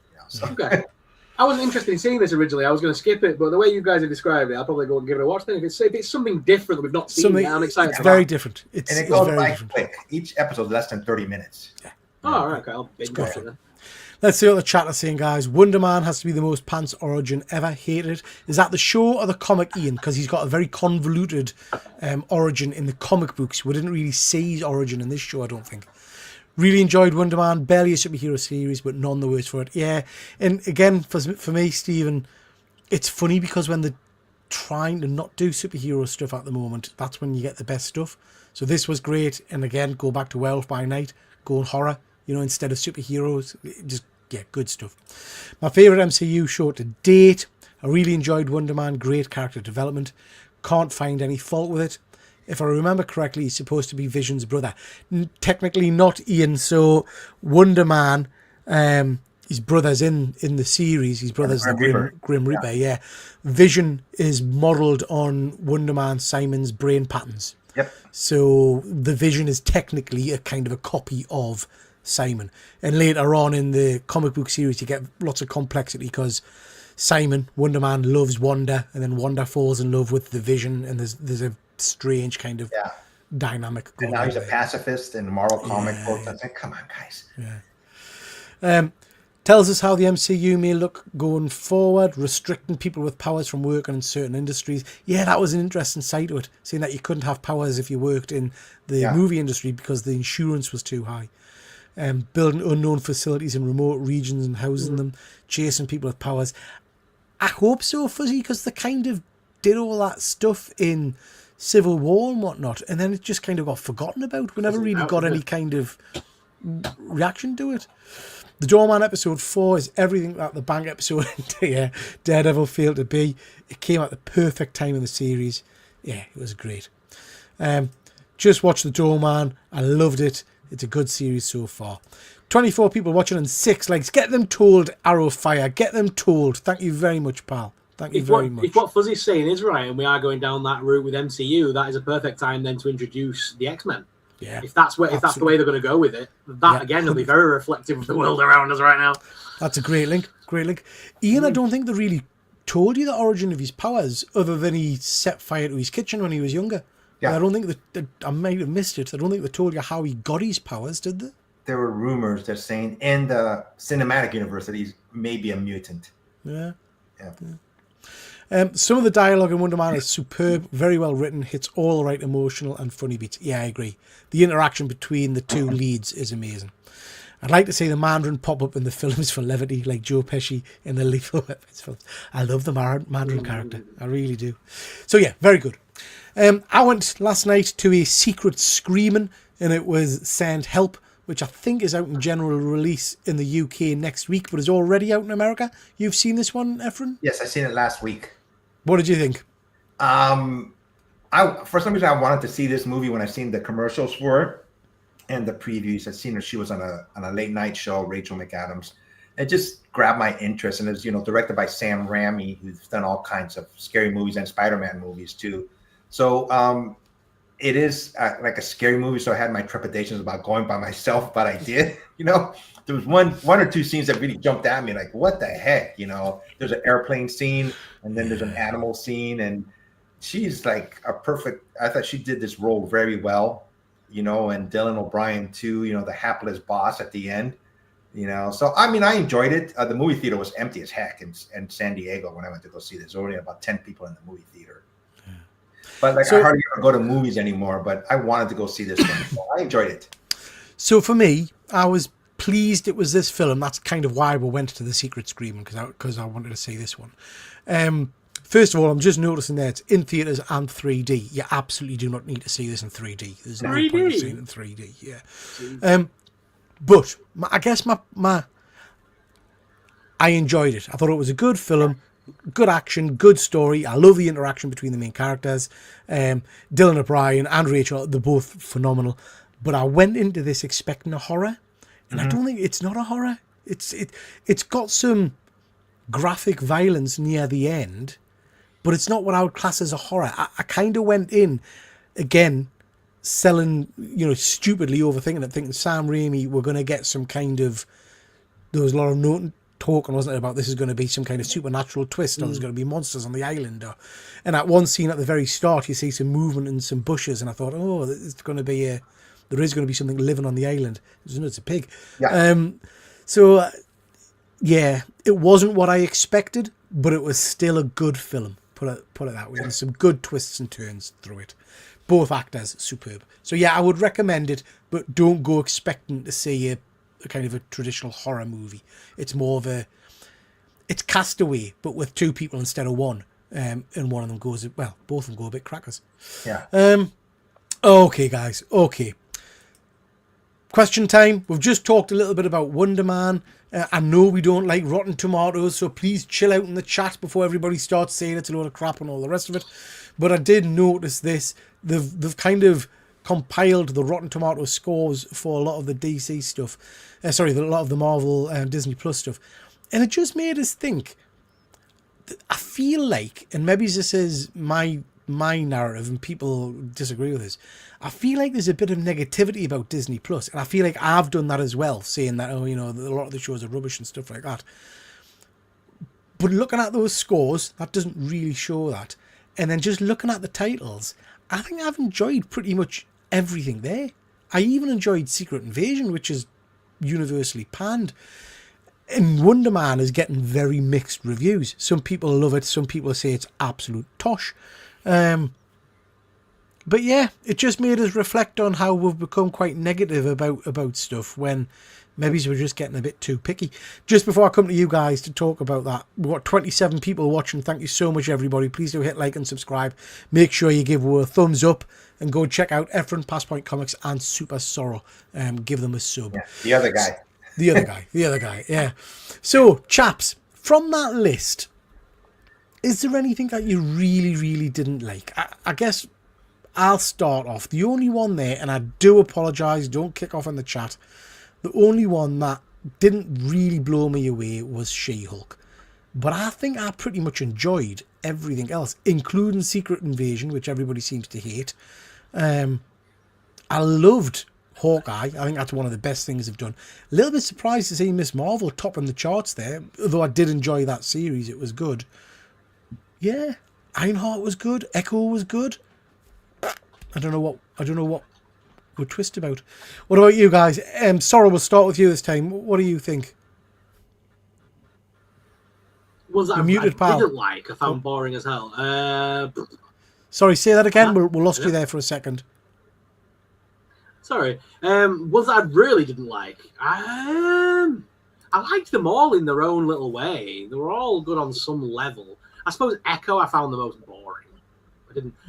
Okay. I wasn't interested in seeing this originally. I was going to skip it, but the way you guys have described it, I'll probably go and give it a watch. Then if it's something different that we've not seen, I'm excited. It's very different. And it goes by quick. Each episode is less than 30 minutes. Yeah. Oh, right, okay. I'll binge watch it then. Let's see what the chat is saying, guys. Wonder Man has to be the most pants origin ever. Hated. Is that the show or the comic, Ian? Because he's got a very convoluted origin in the comic books. We didn't really see his origin in this show, I don't think. Really enjoyed Wonder Man. Barely a superhero series, but none the worse for it. Yeah, and again, for me, Stephen, it's funny because when they're trying to not do superhero stuff at the moment, that's when you get the best stuff. So this was great. And again, go back to Werewolf by Night, go on horror, instead of superheroes. Just, good stuff. My favourite MCU show to date. I really enjoyed Wonder Man. Great character development. Can't find any fault with it. If I remember correctly, he's supposed to be Vision's brother. Technically not, Ian. So Wonder Man, his brother's in the series. His brother's the Grim Reaper. Yeah. Vision is modelled on Wonder Man Simon's brain patterns. Yep. So the Vision is technically a kind of a copy of Simon. And later on in the comic book series, you get lots of complexity because Simon, Wonder Man, loves Wanda, and then Wanda falls in love with the Vision, and there's a strange kind of dynamic going on. And now he's there. a pacifist in Marvel comic books. I think, come on, guys. Tells us how the MCU may look going forward, restricting people with powers from working in certain industries. Yeah, that was an interesting side to it, saying that you couldn't have powers if you worked in the movie industry because the insurance was too high. Building unknown facilities in remote regions and housing them, chasing people with powers. I hope so, Fuzzy, because they kind of did all that stuff in Civil War and whatnot, and then it just kind of got forgotten about. We never really got any kind of reaction to it. The Doorman episode 4 is everything that the Bank episode Daredevil failed to be. It came at the perfect time in the series. Yeah, it was great. Just watch The Doorman. I loved it. It's a good series so far. 24 people watching and 6 likes. Get them told, Arrowfire. Get them told. Thank you very much, pal. Thank you very much. If what Fuzzy's saying is right, and we are going down that route with MCU, that is a perfect time then to introduce the X-Men. Yeah, if that's the way they're going to go with it, that again will be very reflective of the world around us right now. That's a great link. Great link. Ian, I don't think they really told you the origin of his powers, other than he set fire to his kitchen when he was younger. Yeah. I don't think that I might have missed it. I don't think they told you how he got his powers, did they? There were rumors that saying in the cinematic universe that he's maybe a mutant. Yeah. Some of the dialogue in Wonder Man is superb, very well written, hits all the right emotional and funny beats. Yeah, I agree. The interaction between the two leads is amazing. I'd like to see the Mandarin pop up in the films for levity, like Joe Pesci in the Lethal Weapons films. I love the Mandarin character. I really do. So yeah, very good. I went last night to a secret screening, and it was Send Help, which I think is out in general release in the UK next week, but is already out in America. You've seen this one, Efren? Yes, I seen it last week. What did you think? For some reason, I wanted to see this movie when I seen the commercials for it and the previews. I seen her; she was on a late night show, Rachel McAdams. It just grabbed my interest, and it's directed by Sam Raimi, who's done all kinds of scary movies and Spider-Man movies too. So it is like a scary movie. So I had my trepidations about going by myself, but I did. There was one or two scenes that really jumped at me, like, what the heck? There's an airplane scene, and then there's an animal scene, and she's like a perfect. I thought she did this role very well, and Dylan O'Brien too. The hapless boss at the end, So I mean, I enjoyed it. The movie theater was empty as heck in San Diego when I went to go see this. There were only about 10 people in the movie theater. Yeah. But I hardly ever go to movies anymore. But I wanted to go see this one. So I enjoyed it. So for me, I was pleased it was this film. That's kind of why we went to the secret screening, because I wanted to see this one. First of all, I'm just noticing that it's in theaters and 3D. You absolutely do not need to see this in 3D. There's no point in seeing it in 3D. Yeah. But I guess I enjoyed it. I thought it was a good film, good action, good story. I love the interaction between the main characters. Dylan O'Brien and Rachel, they're both phenomenal. But I went into this expecting a horror, and I don't think it's not a horror. It's got some graphic violence near the end, but it's not what I would class as a horror. I kind of went in, again, selling, stupidly overthinking it, thinking Sam Raimi, we're going to get some kind of, there was a lot of talking, wasn't it, about this is going to be some kind of supernatural twist, or there's going to be monsters on the island, and at one scene at the very start, you see some movement in some bushes, and I thought, there is going to be something living on the island. It's a pig. Yeah. So, yeah, it wasn't what I expected, but it was still a good film. Put it that way. There's some good twists and turns through it. Both actors superb. So yeah, I would recommend it, but don't go expecting to see a kind of a traditional horror movie. It's more of it's Castaway, but with two people instead of one. And one of them both of them go a bit crackers. Yeah. Okay, guys. Okay. Question time. We've just talked a little bit about Wonder Man. I know we don't like Rotten Tomatoes, so please chill out in the chat before everybody starts saying it's a load of crap and all the rest of it. But I did notice this. They've kind of compiled the Rotten Tomatoes scores for a lot of the DC stuff. A lot of the Marvel and Disney Plus stuff. And it just made us think. I feel like, and maybe this is my narrative and people disagree with this, I feel like there's a bit of negativity about Disney Plus, and I feel like I've done that as well, saying that a lot of the shows are rubbish and stuff like that. But looking at those scores, that doesn't really show that. And then just looking at the titles, I think I've enjoyed pretty much everything there. I even enjoyed Secret Invasion, which is universally panned. And Wonder Man is getting very mixed reviews. Some people love it, some people say it's absolute tosh. But yeah, it just made us reflect on how we've become quite negative about stuff when maybe we're just getting a bit too picky. Just before I come to you guys to talk about that, we've got 27 people watching. Thank you so much, everybody. Please do hit like and subscribe. Make sure you give a thumbs up and go check out Efren, Passport Comics, and Super Sorrow. Give them a sub. Yeah, the other guy. The other guy, yeah. So, chaps, from that list, is there anything that you really, really didn't like? I guess I'll start off. The only one there, and I do apologise, don't kick off in the chat, the only one that didn't really blow me away was She-Hulk. But I think I pretty much enjoyed everything else, including Secret Invasion, which everybody seems to hate. I loved Hawkeye. I think that's one of the best things they've done. A little bit surprised to see Miss Marvel topping the charts there, although I did enjoy that series. It was good. Yeah, Ironheart was good. Echo was good. I don't know what we're twist about. What about you guys? Sorrow, we'll start with you this time. What do you think? Was that muted, I pal. didn't like? I found boring as hell. Sorry, say that again. We lost you there for a second. Sorry. Ones that I really didn't like. I liked them all in their own little way. They were all good on some level. I suppose Echo I found the most boring.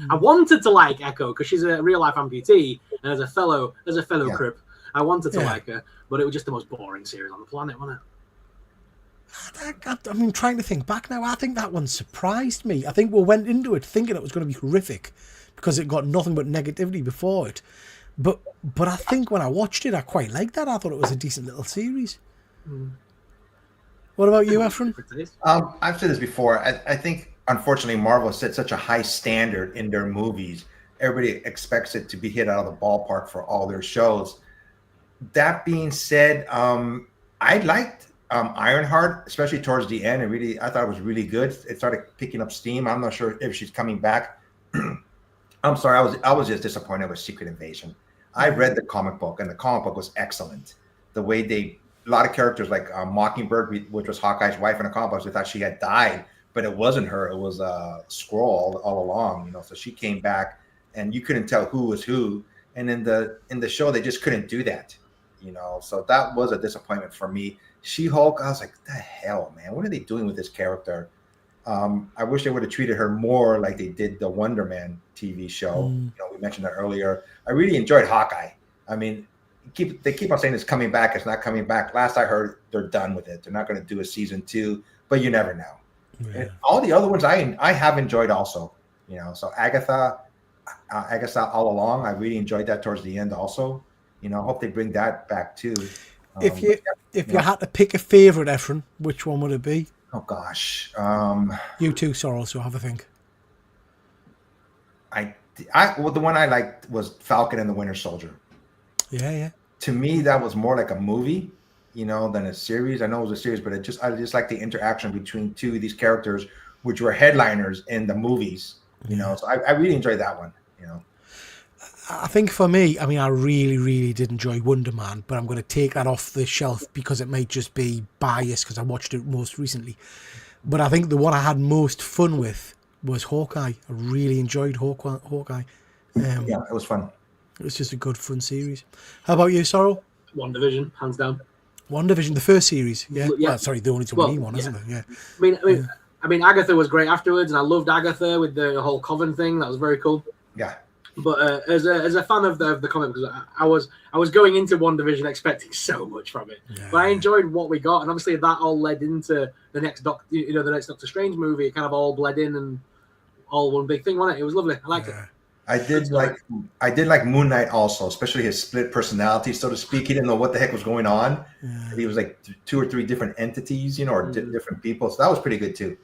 I wanted to like Echo because she's a real life amputee, and as a fellow Crip, I wanted to like her, but it was just the most boring series on the planet, wasn't it? I'm trying to think back now. I think that one surprised me. I think we went into it thinking it was going to be horrific because it got nothing but negativity before it. But I think when I watched it, I quite liked that. I thought it was a decent little series. What about you, Efren? I've said this before. I think, unfortunately, Marvel set such a high standard in their movies. Everybody expects it to be hit out of the ballpark for all their shows. That being said, I liked Ironheart, especially towards the end. I thought it was really good. It started picking up steam. I'm not sure if she's coming back. I'm sorry, I was just disappointed with Secret Invasion. I read the comic book, and the comic book was excellent. The way a lot of characters like Mockingbird, which was Hawkeye's wife in the comic books, we thought she had died, but it wasn't her. It was Skrull all along, So she came back, and you couldn't tell who was who. And in the show, they just couldn't do that, So that was a disappointment for me. She-Hulk, I was like, the hell, man, what are they doing with this character? I wish they would have treated her more like they did the Wonder Man TV show. We mentioned that earlier. I really enjoyed Hawkeye. I mean, they keep on saying it's coming back. It's not coming back. Last I heard, they're done with it. They're not going to do a season 2, but you never know. Yeah. And all the other ones I have enjoyed also. So Agatha all along, I really enjoyed that towards the end also. I hope they bring that back too. If you had to pick a favorite, Efren, which one would it be? Oh gosh. You too, Sorrel, so have a think. The one I liked was Falcon and the Winter Soldier. Yeah. To me, that was more like a movie, than a series. I know it was a series, but I just like the interaction between two of these characters, which were headliners in the movies. So I really enjoyed that one. I think for me, I mean, I really, really did enjoy Wonder Man, but I'm going to take that off the shelf because it might just be biased because I watched it most recently. But I think the one I had most fun with was Hawkeye. I really enjoyed Hawkeye. Yeah, it was fun. It was just a good, fun series. How about you, Sorrow? WandaVision, hands down. WandaVision, the first series. Yeah. Yeah. Well, sorry, the only one, isn't it? Yeah. I mean, Agatha was great afterwards, and I loved Agatha with the whole Coven thing. That was very cool. Yeah. But as a fan of the comic, because I was going into WandaVision expecting so much from it, but I enjoyed what we got, and obviously that all led into the next Doctor Strange movie. It kind of all bled in and all one big thing, wasn't it? It was lovely. I liked it. I did like Moon Knight also, especially his split personality, so to speak. He didn't know what the heck was going on. Yeah. He was like 2 or 3 different entities, or different people. So that was pretty good too.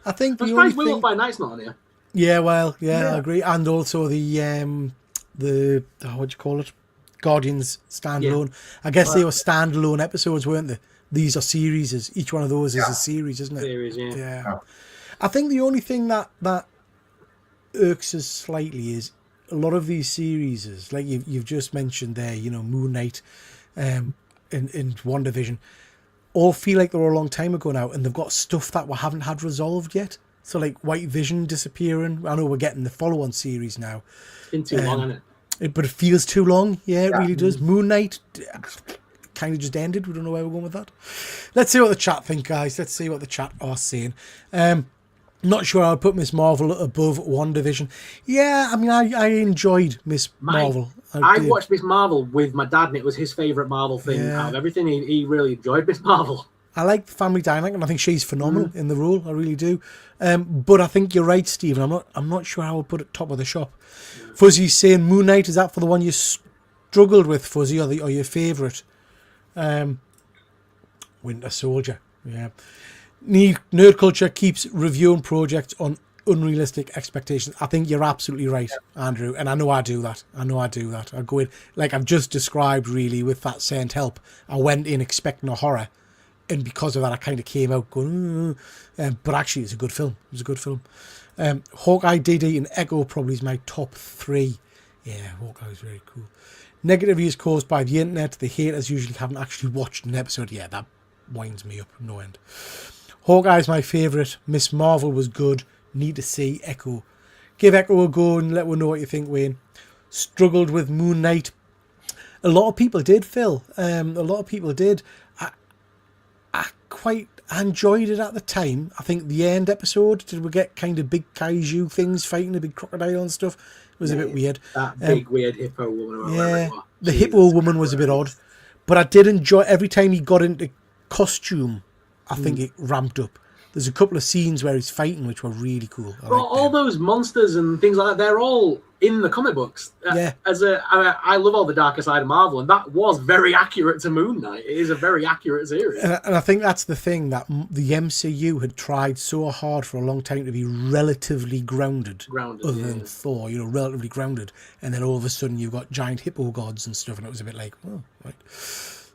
I think I'm surprised Will by Night's not on here. Yeah, well, yeah, I agree. And also the what do you call it? Guardians standalone. Yeah. I guess they were standalone episodes, weren't they? these are series. Each one of those is a series, isn't it? Series, yeah. Yeah. I think the only thing that irks us slightly is a lot of these series, like you've just mentioned there, Moon Knight, in WandaVision, all feel like they're a long time ago now, and they've got stuff that we haven't had resolved yet. So like White Vision disappearing. I know we're getting the follow-on series now. It's been too long, hasn't it? But it feels too long. Yeah, it really does. Moon Knight kind of just ended. We don't know where we're going with that. Let's see what the chat think, guys. Let's see what the chat are saying. Not sure I would put Miss Marvel above WandaVision. Yeah, I mean, I enjoyed Miss Marvel. I watched Miss Marvel with my dad, and it was his favourite Marvel thing out of everything. He really enjoyed Miss Marvel. I like the family dynamic, and I think she's phenomenal in the role. I really do. But I think you're right, Stephen. I'm not sure how I would put it top of the shop. Yeah. Fuzzy's saying Moon Knight, is that for the one you struggled with, Fuzzy, or your favourite? Winter Soldier. Yeah. Nerd culture keeps reviewing projects on unrealistic expectations. I think you're absolutely right, Andrew, and I know I do that. I go in, like I've just described, really, with that Sent Help. I went in expecting a horror, and because of that, I kind of came out going, but actually, it's a good film. Hawkeye, DD, and Echo probably is my top 3. Yeah, Hawkeye is very cool. Negative is caused by the internet. The haters usually haven't actually watched an episode. Yeah, that winds me up no end. Hawkeye's my favourite. Miss Marvel was good. Need to see Echo. Give Echo a go and let me know what you think, Wayne. Struggled with Moon Knight. A lot of people did, Phil. A lot of people did. I quite enjoyed it at the time. I think the end episode, did we get kind of big kaiju things fighting a big crocodile and stuff? It was a bit weird. That big weird hippo woman. Yeah, the hippo woman was a bit odd. But I did enjoy every time he got into costume. I think it ramped up. There's a couple of scenes where he's fighting, which were really cool. All those monsters and things like that, they're all in the comic books. Yeah. I love all the darker side of Marvel, and that was very accurate to Moon Knight. It is a very accurate series. And I think that's the thing, that the MCU had tried so hard for a long time to be relatively grounded other than Thor, relatively grounded. And then all of a sudden you've got giant hippo gods and stuff, and it was a bit like, oh, right.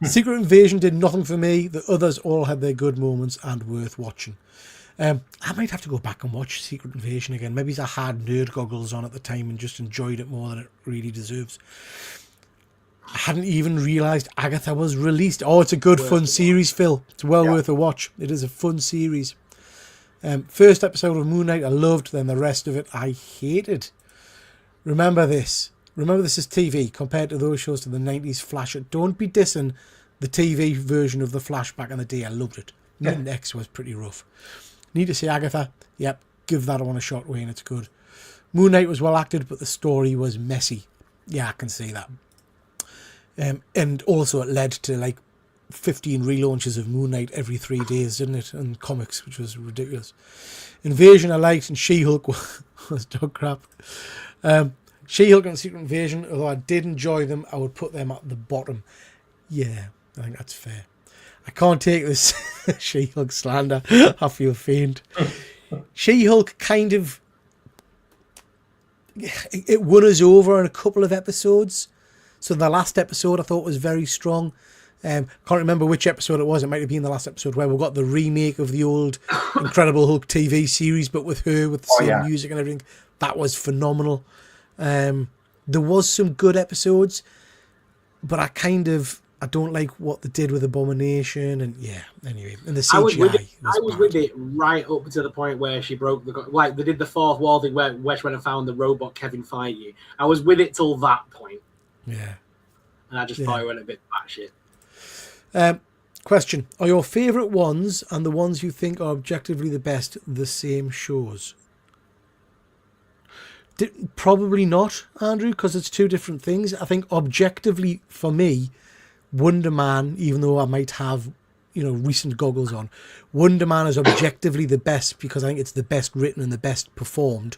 Secret Invasion did nothing for me. The others all had their good moments and worth watching. I might have to go back and watch Secret Invasion again. Maybe I had nerd goggles on at the time and just enjoyed it more than it really deserves. I hadn't even realised Agatha was released. Oh, it's a good, fun series, Phil. It's well worth a watch. It is a fun series. First episode of Moon Knight I loved, then the rest of it I hated. Remember this is TV compared to those shows to the 90s Flash. Don't be dissing the TV version of the Flash back in the day. I loved it. Mutant X was pretty rough. Need to see Agatha. Yep, give that one a shot, Wayne. It's good. Moon Knight was well acted, but the story was messy. Yeah, I can see that. And also it led to like 15 relaunches of Moon Knight every 3 days, didn't it? And comics, which was ridiculous. Invasion I liked, and She-Hulk was dog crap. She-Hulk and Secret Invasion, although I did enjoy them, I would put them at the bottom. Yeah, I think that's fair. I can't take this She-Hulk slander. I feel faint. She-Hulk kind of... It won us over in a couple of episodes. So the last episode I thought was very strong. Can't remember which episode it was. It might have been the last episode where we got the remake of the old Incredible Hulk TV series, but with her, with the same music and everything. That was phenomenal. There was some good episodes, but I don't like what they did with Abomination, and anyway, and the CGI. I was with it right up to the point where she broke they did the fourth wall thing where she went and found the robot Kevin Feige. I was with it till that point. Yeah. And I just thought it went a bit batshit. Question: are your favourite ones and the ones you think are objectively the best the same shows? Probably not, Andrew, because it's two different things. I think objectively, for me, Wonder Man, even though I might have, recent goggles on, Wonder Man is objectively the best because I think it's the best written and the best performed.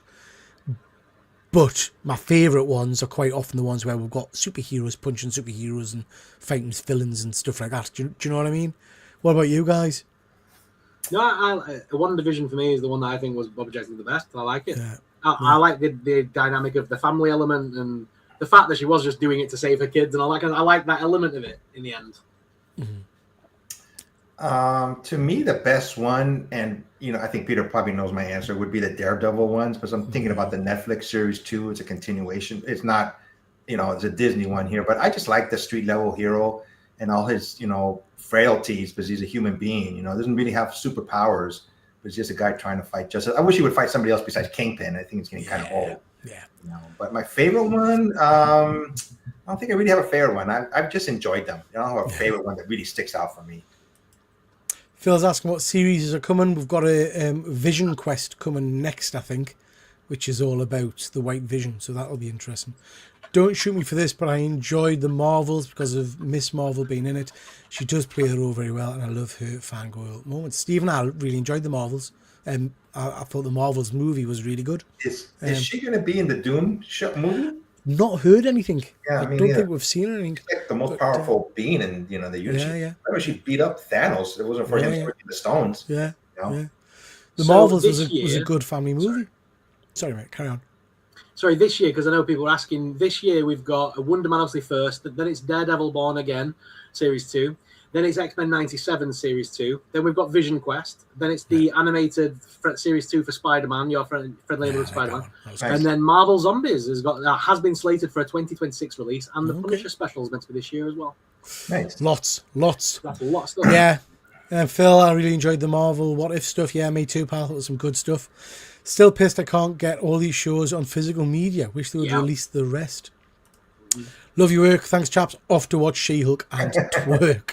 But my favourite ones are quite often the ones where we've got superheroes punching superheroes and fighting villains and stuff like that. Do you know what I mean? What about you guys? No, WandaVision for me is the one that I think was objectively the best. I like it. Yeah. I like the dynamic of the family element and the fact that she was just doing it to save her kids and all that. I like that element of it in the end. Mm-hmm. To me, the best one, and I think Peter probably knows my answer, would be the Daredevil ones, because I'm thinking about the Netflix series too. It's a continuation. It's not, it's a Disney one here, but I just like the street level hero and all his, frailties, because he's a human being. Doesn't really have superpowers, but he's just a guy trying to fight justice. I wish he would fight somebody else besides Kingpin. I think it's getting kind of old. Yeah. But my favorite one, I don't think I really have a favorite one. I've just enjoyed them. I don't have a favorite one that really sticks out for me. Phil's asking what series are coming. We've got a Vision Quest coming next, I think, which is all about the White Vision. So that'll be interesting. Don't shoot me for this, but I enjoyed the Marvels because of Miss Marvel being in it. She does play her role very well, and I love her fangirl moments. Steve and I really enjoyed the Marvels, and I thought the Marvels movie was really good. Is she going to be in the Dune movie? Not heard anything. Yeah, I don't think we've seen anything. She's like the most powerful being in the universe. Remember she beat up Thanos. It wasn't for him switching the stones. Yeah. The Marvels was a good family movie. Sorry, mate. Carry on. Sorry, this year, because I know people are asking. This year we've got Wonder Man obviously first. Then it's Daredevil Born Again, Series 2. Then it's X-Men 97 Series 2. Then we've got Vision Quest. Then it's the animated Series 2 for Spider-Man, your friendly neighborhood Spider-Man. And then Marvel Zombies has been slated for a 2026 release, and the Punisher special is meant to be this year as well. Nice. Lots. That's a lot of stuff. Yeah. Phil, I really enjoyed the Marvel What If stuff. Yeah, me too, pal. It was some good stuff. Still pissed I can't get all these shows on physical media. Wish they would release the rest. Love your work. Thanks, chaps. Off to watch She-Hulk and Twerk.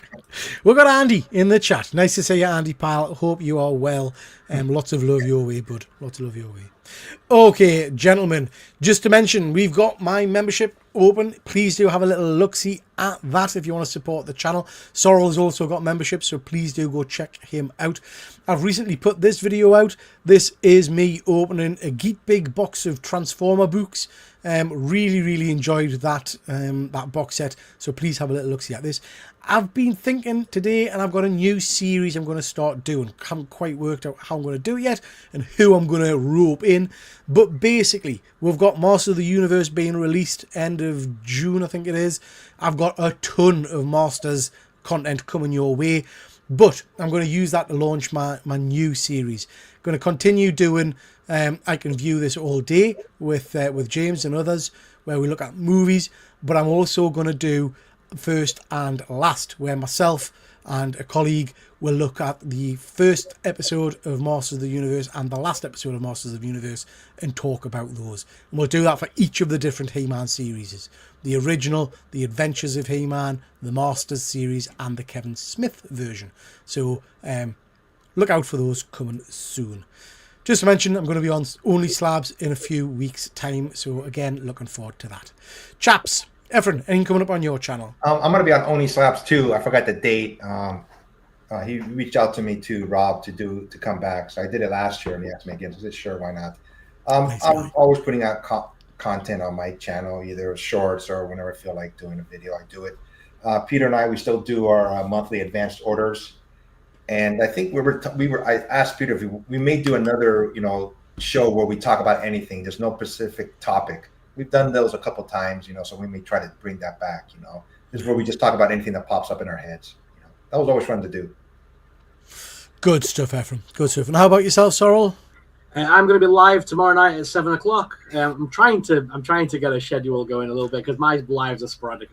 We've got Andy in the chat. Nice to see you, Andy, pal. Hope you are well. Lots of love your way, bud. Lots of love your way. Okay, gentlemen, just to mention, we've got my membership open. Please do have a little look-see at that if you want to support the channel. Sorrel's also got membership, so please do go check him out. I've recently put this video out. This is me opening a Geek Big box of Transformer books. Really enjoyed that box set, so please have a little look-see at this. I've been thinking today, and I've got a new series I'm going to start doing. Haven't quite worked out how I'm going to do it yet and who I'm going to rope in. But basically, we've got Masters of the Universe being released end of June, I think it is. I've got a ton of Masters content coming your way. But I'm going to use that to launch my new series. Going to continue doing I Can View This All Day with James and others, where we look at movies. But I'm also going to do First and Last, where myself and a colleague will look at the first episode of Masters of the Universe and the last episode of Masters of the Universe and talk about those. And we'll do that for each of the different He-Man series. The original, the Adventures of He-Man, the Masters series, and the Kevin Smith version. So look out for those coming soon. Just to mention, I'm going to be on Only Slabs in a few weeks' time. So again, looking forward to that. Chaps, Efren, anything coming up on your channel? I'm going to be on Only Slabs too. I forgot the date. He reached out to me to Rob to come back. So I did it last year and he asked me again. So I said, sure, why not? I'm always putting out content on my channel, either shorts or whenever I feel like doing a video, I do it. Peter and I, we still do our monthly advanced orders. And I think I asked Peter if we may do another, show where we talk about anything. There's no specific topic. We've done those a couple times, so we may try to bring that back, This is where we just talk about anything that pops up in our heads. That was always fun to do. Good stuff, Efren. Good stuff. And how about yourself, Sorrel? I'm going to be live tomorrow night at 7 o'clock. I'm trying to get a schedule going a little bit because my lives are sporadic.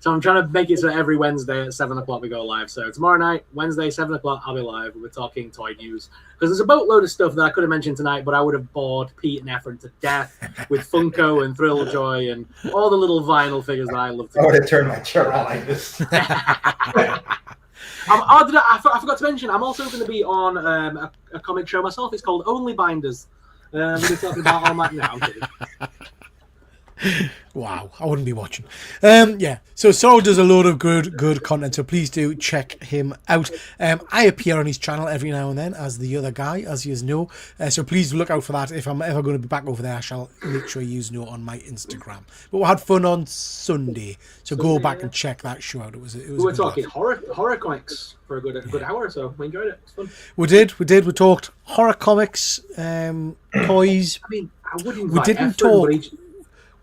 So I'm trying to make it so every Wednesday at 7 o'clock we go live. So tomorrow night, Wednesday, 7 o'clock, I'll be live. We're talking toy news. Because there's a boatload of stuff that I could have mentioned tonight, but I would have bored Pete and Efren to death with Funko and Thrill Joy and all the little vinyl figures that I love to I would have turned my chair around like this. I forgot to mention, I'm also going to be on a comic show myself. It's called Only Binders. We'll be talking about all my... No, I'm kidding. Wow, I wouldn't be watching. Yeah, so Sorrel does a load of good content, so please do check him out. I appear on his channel every now and then as the other guy, as you know. So please look out for that. If I'm ever going to be back over there, I shall make sure you know on my Instagram. But we had fun on Sunday, so go back and check that show out. It was we were talking horror comics for a good hour, so we enjoyed it. It was fun. We did. We talked horror comics, toys. I mean, I would invite Efren,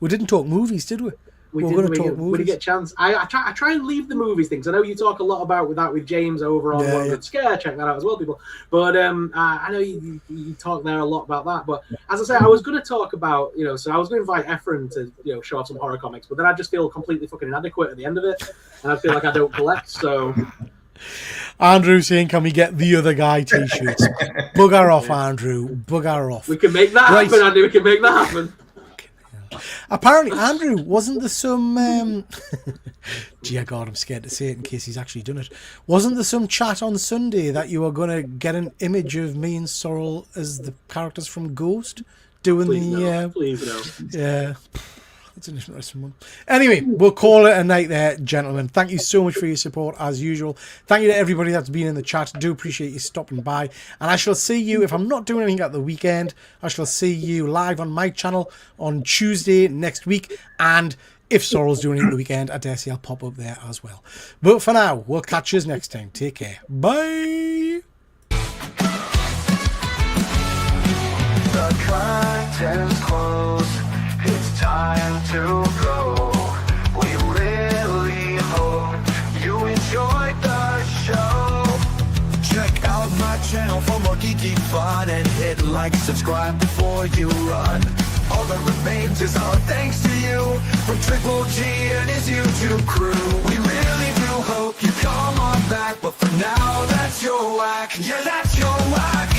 We didn't talk movies, did we? We didn't get a chance. I try and leave the movies things. I know you talk a lot about that with James over on One Good Scare. Check that out as well, people. But I know you talk there a lot about that. But as I say, I was going to talk about, so I was going to invite Efren to, show off some horror comics, but then I just feel completely fucking inadequate at the end of it, and I feel like I don't collect. So Andrew saying, "Can we get the other guy T-shirts?" Bugger off, Andrew. Bugger off. We can make that happen, Andy. We can make that happen. Apparently, Andrew, wasn't there some... Dear God, I'm scared to say it in case he's actually done it. Wasn't there some chat on Sunday that you were going to get an image of me and Sorrel as the characters from Ghost? Doing Please no. Yeah. That's an interesting one. Anyway, we'll call it a night there, gentlemen. Thank you so much for your support, as usual. Thank you to everybody that's been in the chat. Do appreciate you stopping by. And I shall see you, if I'm not doing anything at the weekend, I shall see you live on my channel on Tuesday next week. And if Sorrel's doing it at the weekend, I dare say I'll pop up there as well. But for now, we'll catch you next time. Take care. Bye. The curtains close. It's time to go. We really hope you enjoyed the show. Check out my channel for more geeky fun and hit like, subscribe before you run. All that remains is our thanks to you from TripleG and his YouTube crew. We really do hope you come on back, but for now, that's your whack. Yeah, that's your whack.